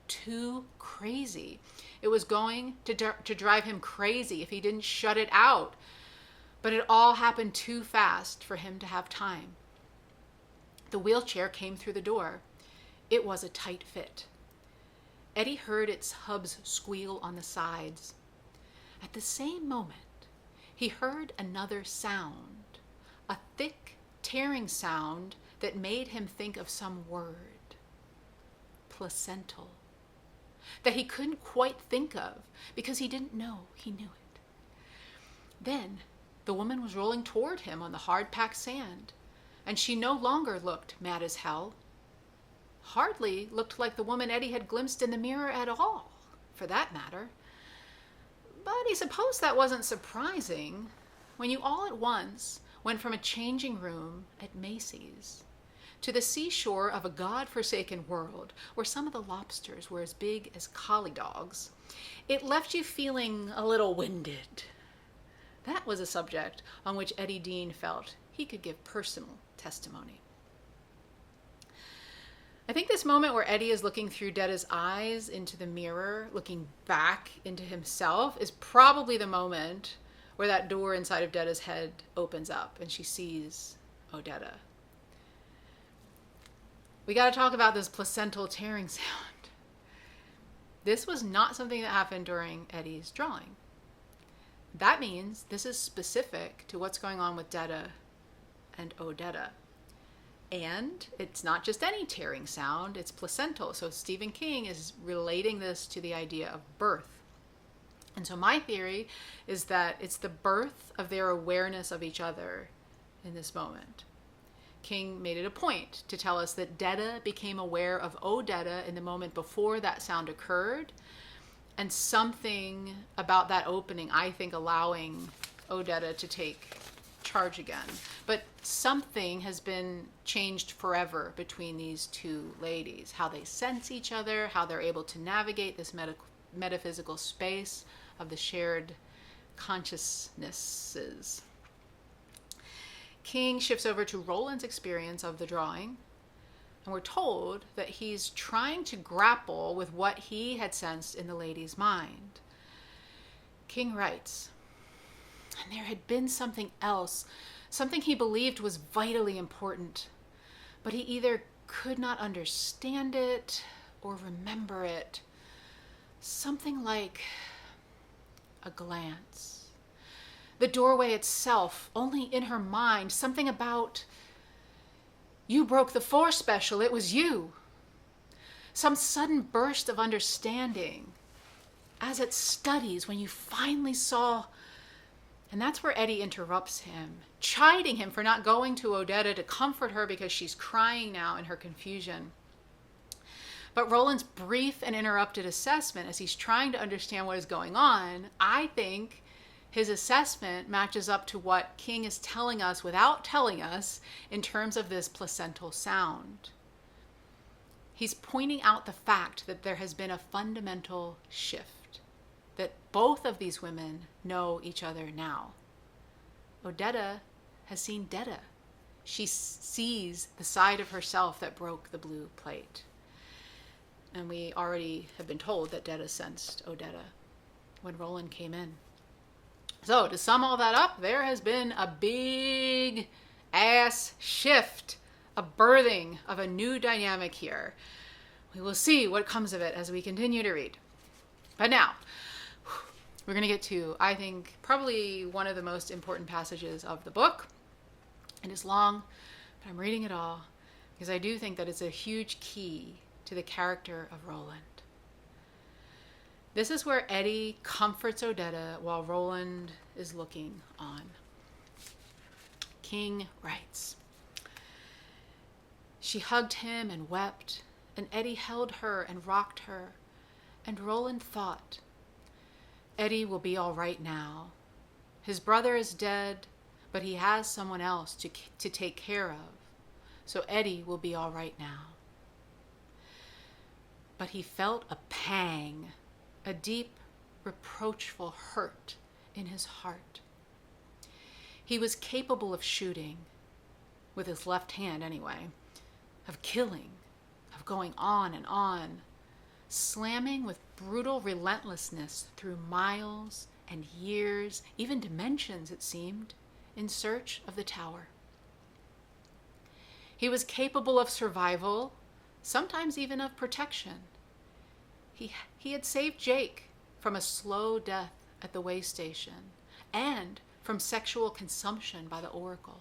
too crazy. It was going to drive him crazy if he didn't shut it out. But it all happened too fast for him to have time. The wheelchair came through the door. It was a tight fit. Eddie heard its hubs squeal on the sides. At the same moment, he heard another sound, a thick, tearing sound that made him think of some word. Placental. That he couldn't quite think of because he didn't know he knew it. Then the woman was rolling toward him on the hard-packed sand, and she no longer looked mad as hell. Hardly looked like the woman Eddie had glimpsed in the mirror at all, for that matter. But he supposed that wasn't surprising when you all at once went from a changing room at Macy's to the seashore of a god-forsaken world where some of the lobsters were as big as collie dogs. It left you feeling a little winded. That was a subject on which Eddie Dean felt he could give personal testimony. I think this moment where Eddie is looking through Detta's eyes into the mirror, looking back into himself, is probably the moment where that door inside of Detta's head opens up and she sees Odetta. We got to talk about this placental tearing sound. This was not something that happened during Eddie's drawing. That means this is specific to what's going on with Detta and Odetta. And it's not just any tearing sound, it's placental. So Stephen King is relating this to the idea of birth. And so my theory is that it's the birth of their awareness of each other in this moment. King made it a point to tell us that Detta became aware of Odetta in the moment before that sound occurred, And something about that opening, I think, allowing Odetta to take charge again. But something has been changed forever between these two ladies. How they sense each other, how they're able to navigate this metaphysical space of the shared consciousnesses. King shifts over to Roland's experience of the drawing, and we're told that he's trying to grapple with what he had sensed in the lady's mind. King writes, and there had been something else, something he believed was vitally important, but he either could not understand it or remember it. Something like a glance. The doorway itself, only in her mind, something about, you broke the 4 special, it was you. Some sudden burst of understanding, as it studies when you finally saw. And that's where Eddie interrupts him, chiding him for not going to Odetta to comfort her because she's crying now in her confusion. But Roland's brief and interrupted assessment, as he's trying to understand what is going on, I think his assessment matches up to what King is telling us without telling us in terms of this placental sound. He's pointing out the fact that there has been a fundamental shift, that both of these women know each other now. Odetta has seen Detta. She sees the side of herself that broke the blue plate. And we already have been told that Detta sensed Odetta when Roland came in. So to sum all that up, there has been a big ass shift, a birthing of a new dynamic here. We will see what comes of it as we continue to read. But now, we're going to get to, I think, probably one of the most important passages of the book. It is long, but I'm reading it all because I do think that it's a huge key to the character of Roland. This is where Eddie comforts Odetta while Roland is looking on. King writes, she hugged him and wept, and Eddie held her and rocked her, and Roland thought, Eddie will be all right now. His brother is dead, but he has someone else to take care of, so Eddie will be all right now. But he felt a pang, a deep, reproachful hurt in his heart. He was capable of shooting, with his left hand anyway, of killing, of going on and on, slamming with brutal relentlessness through miles and years, even dimensions, it seemed, in search of the tower. He was capable of survival, sometimes even of protection. He had saved Jake from a slow death at the way station and from sexual consumption by the Oracle.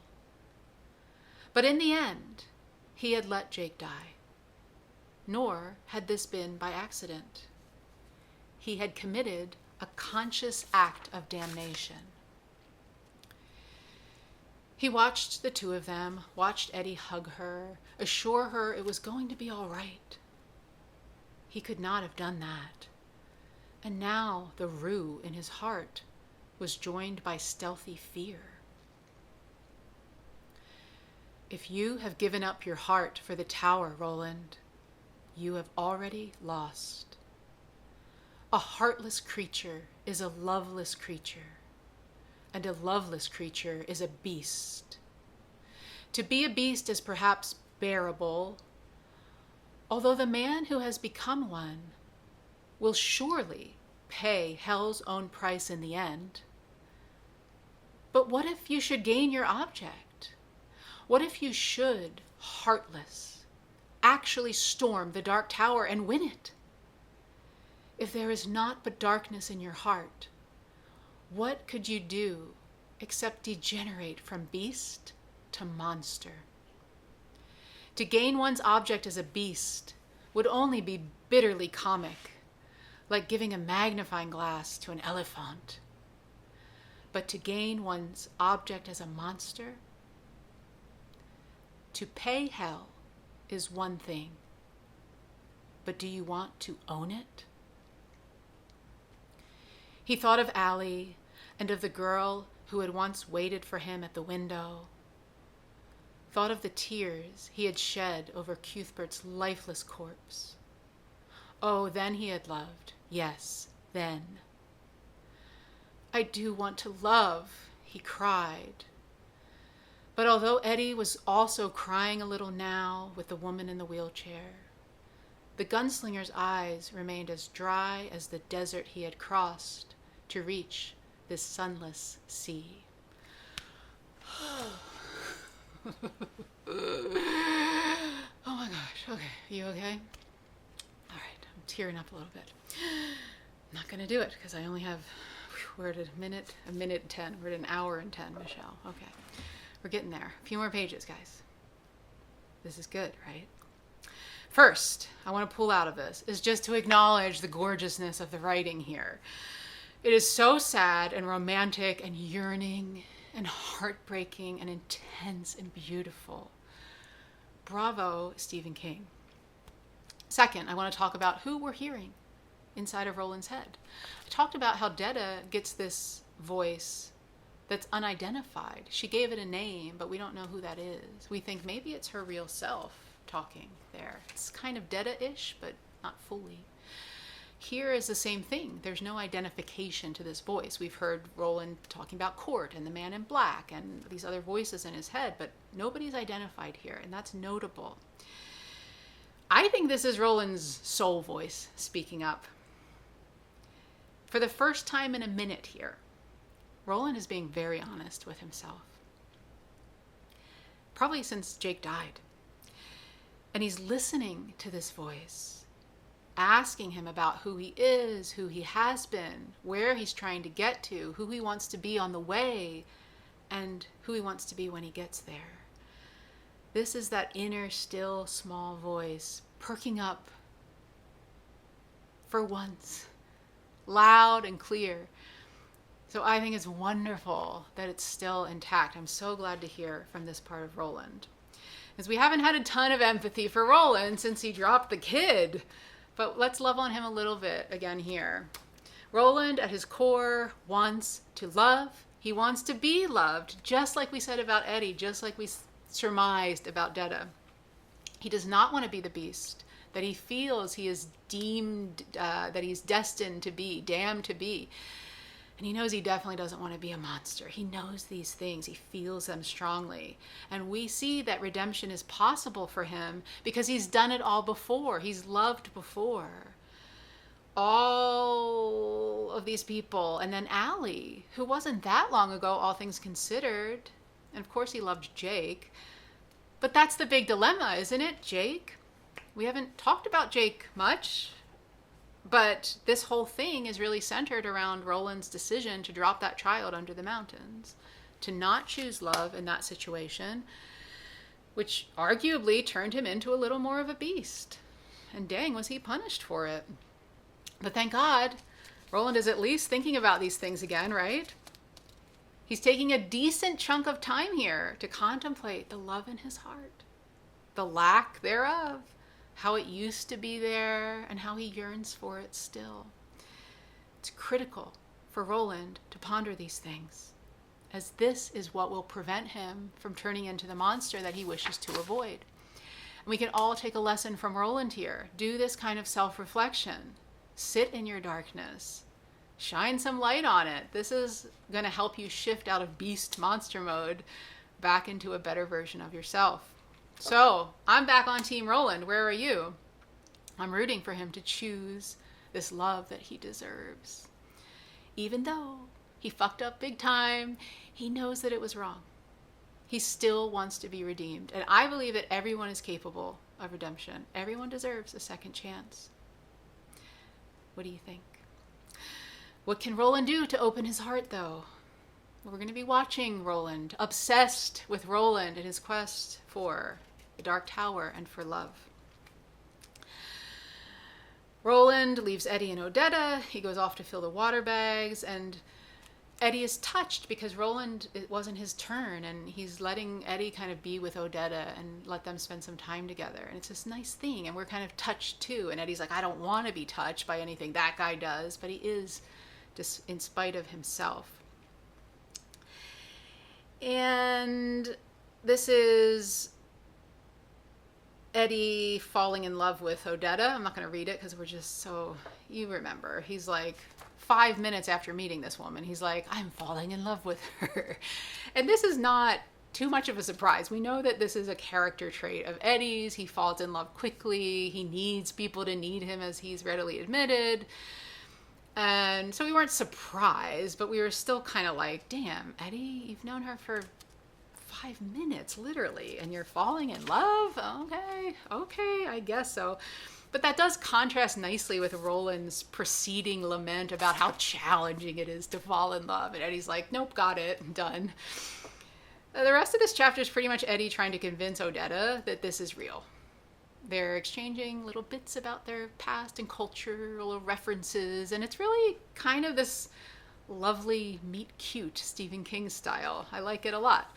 But in the end, he had let Jake die. Nor had this been by accident. He had committed a conscious act of damnation. He watched the two of them, watched Eddie hug her, assure her it was going to be all right. He could not have done that. And now the rue in his heart was joined by stealthy fear. If you have given up your heart for the tower, Roland, you have already lost. A heartless creature is a loveless creature, and a loveless creature is a beast. To be a beast is perhaps bearable, although the man who has become one will surely pay hell's own price in the end. But what if you should gain your object? What if you should, heartless, actually storm the dark tower and win it? If there is naught but darkness in your heart, what could you do except degenerate from beast to monster? To gain one's object as a beast would only be bitterly comic, like giving a magnifying glass to an elephant. But to gain one's object as a monster, to pay hell is one thing, but do you want to own it? He thought of Allie and of the girl who had once waited for him at the window. Thought of the tears he had shed over Cuthbert's lifeless corpse. Oh, then he had loved. Yes, then. I do want to love, he cried. But although Eddie was also crying a little now with the woman in the wheelchair, the gunslinger's eyes remained as dry as the desert he had crossed to reach this sunless sea. Oh my gosh. Okay, you okay? All right, I'm tearing up a little bit. I'm not going to do it because I only have, we're at a minute and 10. We're at an hour and 10, Michelle. Okay, we're getting there. A few more pages, guys. This is good, right? First, I want to pull out of this is just to acknowledge the gorgeousness of the writing here. It is so sad and romantic and yearning and heartbreaking and intense and beautiful. Bravo, Stephen King. Second, I want to talk about who we're hearing inside of Roland's head. I talked about how Detta gets this voice that's unidentified. She gave it a name, but we don't know who that is. We think maybe it's her real self talking there. It's kind of Detta-ish, but not fully. Here is the same thing. There's no identification to this voice. We've heard Roland talking about Court and the man in black and these other voices in his head, but nobody's identified here, and that's notable. I think this is Roland's soul voice speaking up. For the first time in a minute here, Roland is being very honest with himself. Probably since Jake died. And he's listening to this voice, asking him about who he is, who he has been, where he's trying to get to, who he wants to be on the way, and who he wants to be when he gets there. This is that inner, still, small voice perking up for once, loud and clear. So I think it's wonderful that it's still intact. I'm so glad to hear from this part of Roland. Because we haven't had a ton of empathy for Roland since he dropped the kid. But let's love on him a little bit again here. Roland, at his core, wants to love. He wants to be loved, just like we said about Eddie, just like we surmised about Detta. He does not want to be the beast that he feels he is deemed, that he's destined to be, damned to be. And he knows he definitely doesn't want to be a monster. He knows these things. He feels them strongly. And we see that redemption is possible for him because he's done it all before. He's loved before. All of these people. And then Allie, who wasn't that long ago, all things considered. And of course he loved Jake. But that's the big dilemma, isn't it, Jake? We haven't talked about Jake much. But this whole thing is really centered around Roland's decision to drop that child under the mountains, to not choose love in that situation, which arguably turned him into a little more of a beast. And dang, was he punished for it. But thank God, Roland is at least thinking about these things again, right? He's taking a decent chunk of time here to contemplate the love in his heart, the lack thereof, how it used to be there, and how he yearns for it still. It's critical for Roland to ponder these things, as this is what will prevent him from turning into the monster that he wishes to avoid. And we can all take a lesson from Roland here. Do this kind of self-reflection. Sit in your darkness. Shine some light on it. This is going to help you shift out of beast monster mode back into a better version of yourself. So, I'm back on Team Roland. Where are you? I'm rooting for him to choose this love that he deserves. Even though he fucked up big time, he knows that it was wrong. He still wants to be redeemed. And I believe that everyone is capable of redemption. Everyone deserves a second chance. What do you think? What can Roland do to open his heart, though? We're going to be watching Roland, obsessed with Roland in his quest for the Dark Tower and for love. Roland leaves Eddie and Odetta. He goes off to fill the water bags, and Eddie is touched because Roland, it wasn't his turn, and he's letting Eddie kind of be with Odetta and let them spend some time together. And it's this nice thing, and we're kind of touched too. And Eddie's like, I don't want to be touched by anything that guy does, but he is just in spite of himself. And this is Eddie falling in love with Odetta. I'm not going to read it because we're just so, you remember, he's like 5 minutes after meeting this woman, he's like, I'm falling in love with her. And this is not too much of a surprise. We know that this is a character trait of Eddie's. He falls in love quickly. He needs people to need him, as he's readily admitted. And so we weren't surprised, but we were still kind of like, damn, Eddie, you've known her for 5 minutes, literally, and you're falling in love? Okay, I guess so. But that does contrast nicely with Roland's preceding lament about how challenging it is to fall in love. And Eddie's like, nope, got it, done. The rest of this chapter is pretty much Eddie trying to convince Odetta that this is real. They're exchanging little bits about their past and cultural references, and it's really kind of this lovely meet cute Stephen King style. I like it a lot.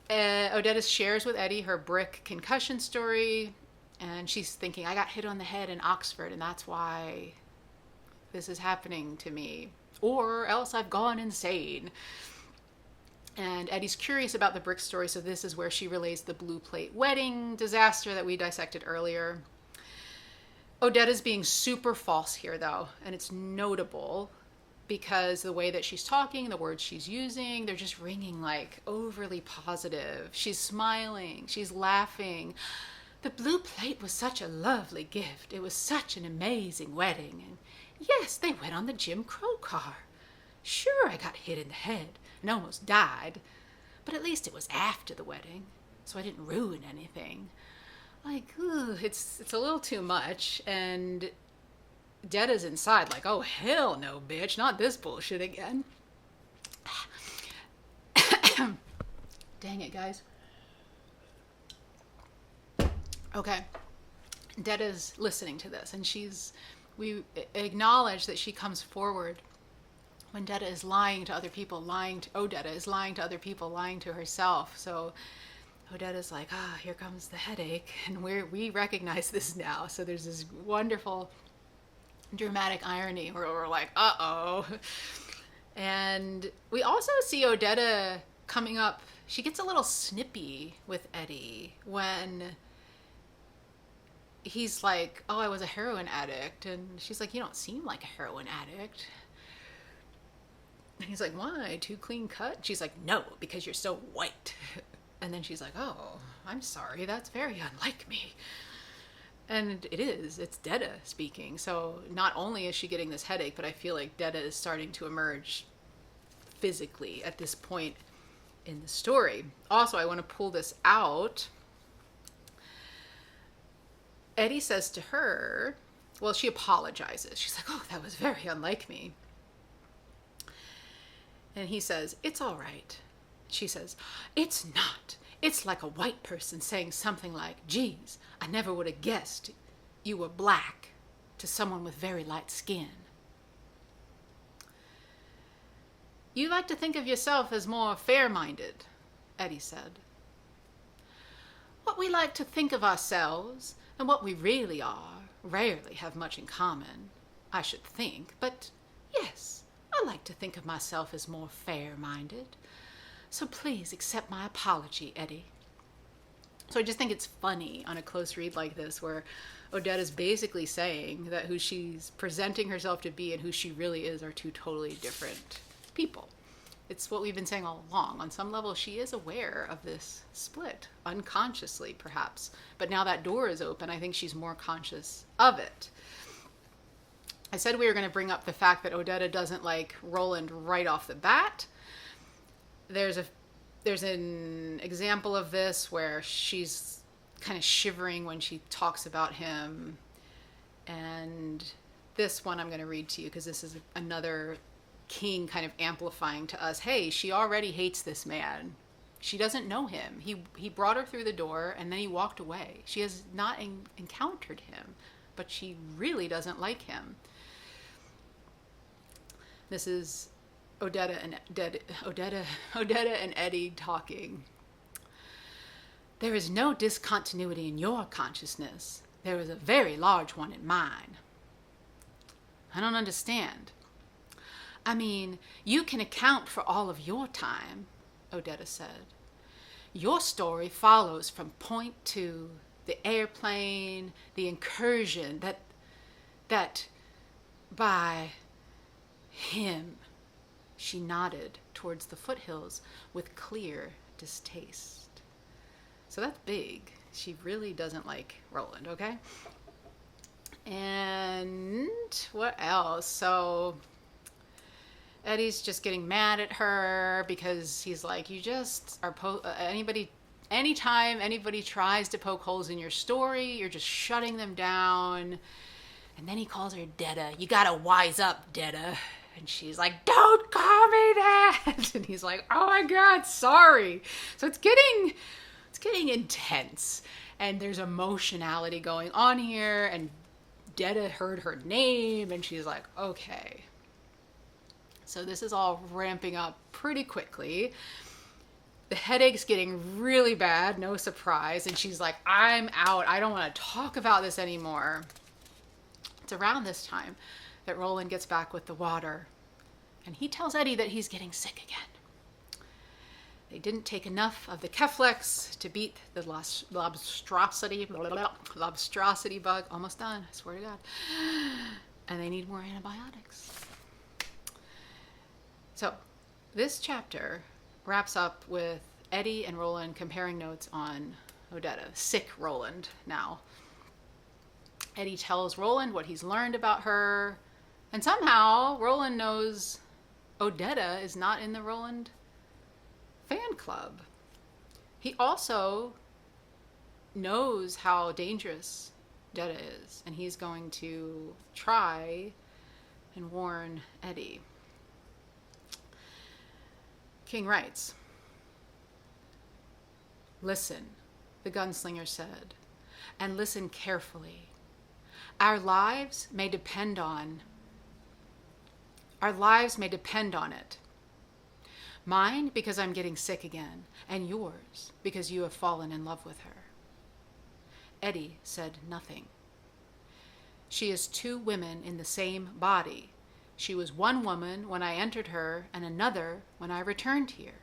Odetta shares with Eddie her brick concussion story, and she's thinking, I got hit on the head in Oxford, and that's why this is happening to me, or else I've gone insane. And Eddie's curious about the brick story, so this is where she relays the blue plate wedding disaster that we dissected earlier. Odetta's being super false here, though, and it's notable because the way that she's talking, the words she's using, they're just ringing like overly positive. She's smiling, she's laughing. The blue plate was such a lovely gift. It was such an amazing wedding. And yes, they went on the Jim Crow car. Sure, I got hit in the head and almost died, but at least it was after the wedding, so I didn't ruin anything. Like, ugh, it's a little too much, and Detta's inside like, oh, hell no, bitch, not this bullshit again. Dang it, guys. Okay, Detta's listening to this, and we acknowledge that she comes forward when Odetta is lying to other people, lying to herself. So Odetta's like, here comes the headache. And we recognize this now. So there's this wonderful dramatic irony where we're like, uh-oh. And we also see Odetta coming up. She gets a little snippy with Eddie when he's like, oh, I was a heroin addict. And she's like, you don't seem like a heroin addict. And he's like, why? Too clean cut? She's like, no, because you're so white. And then she's like, oh, I'm sorry. That's very unlike me. And it is. It's Detta speaking. So not only is she getting this headache, but I feel like Detta is starting to emerge physically at this point in the story. Also, I want to pull this out. Eddie says to her, well, she apologizes. She's like, oh, that was very unlike me. And he says, it's all right. She says, it's not. It's like a white person saying something like, geez, I never would have guessed you were black, to someone with very light skin. You like to think of yourself as more fair-minded, Eddie said. What we like to think of ourselves and what we really are rarely have much in common, I should think, but yes, I like to think of myself as more fair-minded. So please accept my apology, Eddie. So I just think it's funny on a close read like this where Odetta's basically saying that who she's presenting herself to be and who she really is are two totally different people. It's what we've been saying all along. On some level, she is aware of this split, unconsciously perhaps. But now that door is open, I think she's more conscious of it. I said we were going to bring up the fact that Odetta doesn't like Roland right off the bat. There's an example of this where she's kind of shivering when she talks about him. And this one I'm going to read to you because this is another King kind of amplifying to us, hey, she already hates this man. She doesn't know him. He brought her through the door and then he walked away. She has not encountered him, but she really doesn't like him. This is Odetta and Eddie talking. There is no discontinuity in your consciousness. There is a very large one in mine. I don't understand. I mean, you can account for all of your time, Odetta said. Your story follows from point two, the airplane, the incursion, that by him. She nodded towards the foothills with clear distaste. So that's big. She really doesn't like Roland, okay? And what else? So Eddie's just getting mad at her because he's like, you just are anytime anybody tries to poke holes in your story, you're just shutting them down. And then he calls her Detta. You gotta wise up, Detta. And she's like, don't call me that. And he's like, oh my God, sorry. So it's getting intense. And there's emotionality going on here. And Detta heard her name. And she's like, okay. So this is all ramping up pretty quickly. The headache's getting really bad. No surprise. And she's like, I'm out. I don't want to talk about this anymore. It's around this time that Roland gets back with the water, and he tells Eddie that he's getting sick again. They didn't take enough of the Keflex to beat the lobstrosity bug. Almost done, I swear to God. And they need more antibiotics. So this chapter wraps up with Eddie and Roland comparing notes on Odetta. Sick Roland now. Eddie tells Roland what he's learned about her. And somehow Roland knows Odetta is not in the Roland fan club. He also knows how dangerous Detta is. And he's going to try and warn Eddie. King writes, listen, the gunslinger said, and listen carefully. Our lives may depend on it. Mine because I'm getting sick again, and yours because you have fallen in love with her. Eddie said nothing. She is two women in the same body. She was one woman when I entered her and another when I returned here.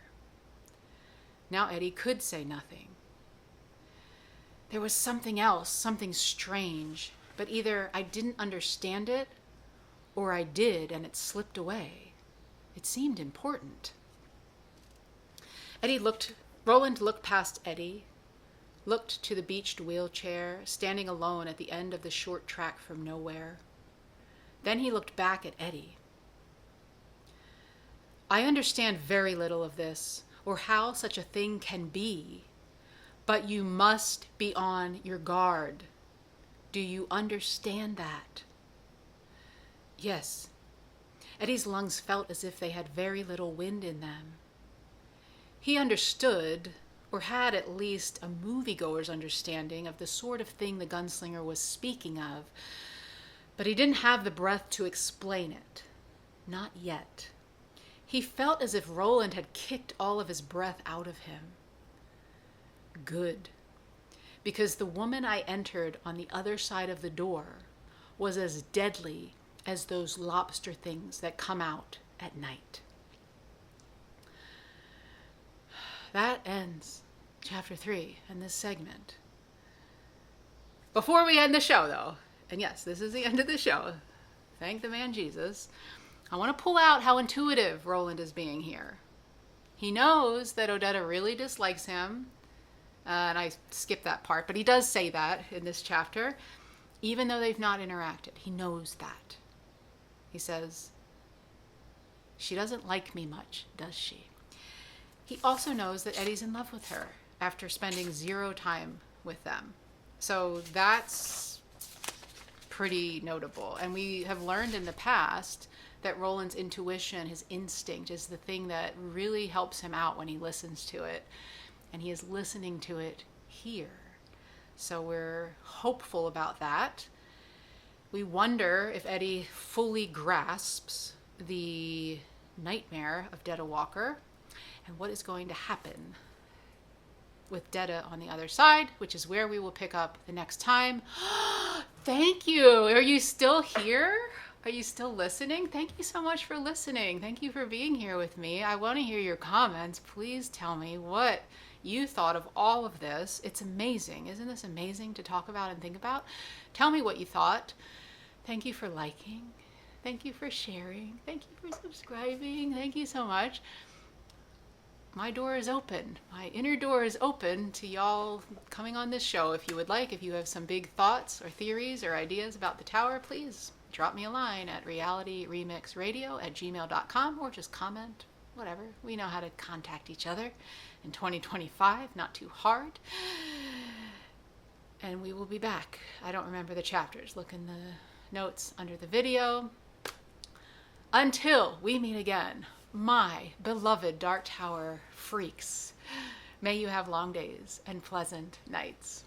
Now Eddie could say nothing. There was something else, something strange, but either I didn't understand it or I did and it slipped away. It seemed important. Roland looked past Eddie, looked to the beached wheelchair, standing alone at the end of the short track from nowhere. Then he looked back at Eddie. I understand very little of this, or how such a thing can be, but you must be on your guard. Do you understand that? Yes. Eddie's lungs felt as if they had very little wind in them. He understood, or had at least a moviegoer's understanding of the sort of thing the gunslinger was speaking of, but he didn't have the breath to explain it. Not yet. He felt as if Roland had kicked all of his breath out of him. Good. Because the woman I entered on the other side of the door was as deadly as those lobster things that come out at night. That ends chapter 3 in this segment. Before we end the show, though, and yes, this is the end of the show, thank the man Jesus, I want to pull out how intuitive Roland is being here. He knows that Odetta really dislikes him, and I skipped that part, but he does say that in this chapter, even though they've not interacted. He knows that. He says, she doesn't like me much, does she? He also knows that Eddie's in love with her after spending 0 time with them. So that's pretty notable. And we have learned in the past that Roland's intuition, his instinct, is the thing that really helps him out when he listens to it. And he is listening to it here. So we're hopeful about that. We wonder if Eddie fully grasps the nightmare of Detta Walker and what is going to happen with Detta on the other side, which is where we will pick up the next time. Thank you. Are you still here? Are you still listening? Thank you so much for listening. Thank you for being here with me. I want to hear your comments. Please tell me what you thought of all of this. It's amazing. Isn't this amazing to talk about and think about? Tell me what you thought. Thank you for liking. Thank you for sharing. Thank you for subscribing. Thank you so much. My door is open. My inner door is open to y'all coming on this show. If you would like, if you have some big thoughts or theories or ideas about the tower, please drop me a line at RealityRemixRadio@gmail.com, or just comment, whatever. We know how to contact each other in 2025, not too hard. And we will be back. I don't remember the chapters. Look in the notes under the video. Until we meet again, my beloved Dark Tower freaks, may you have long days and pleasant nights.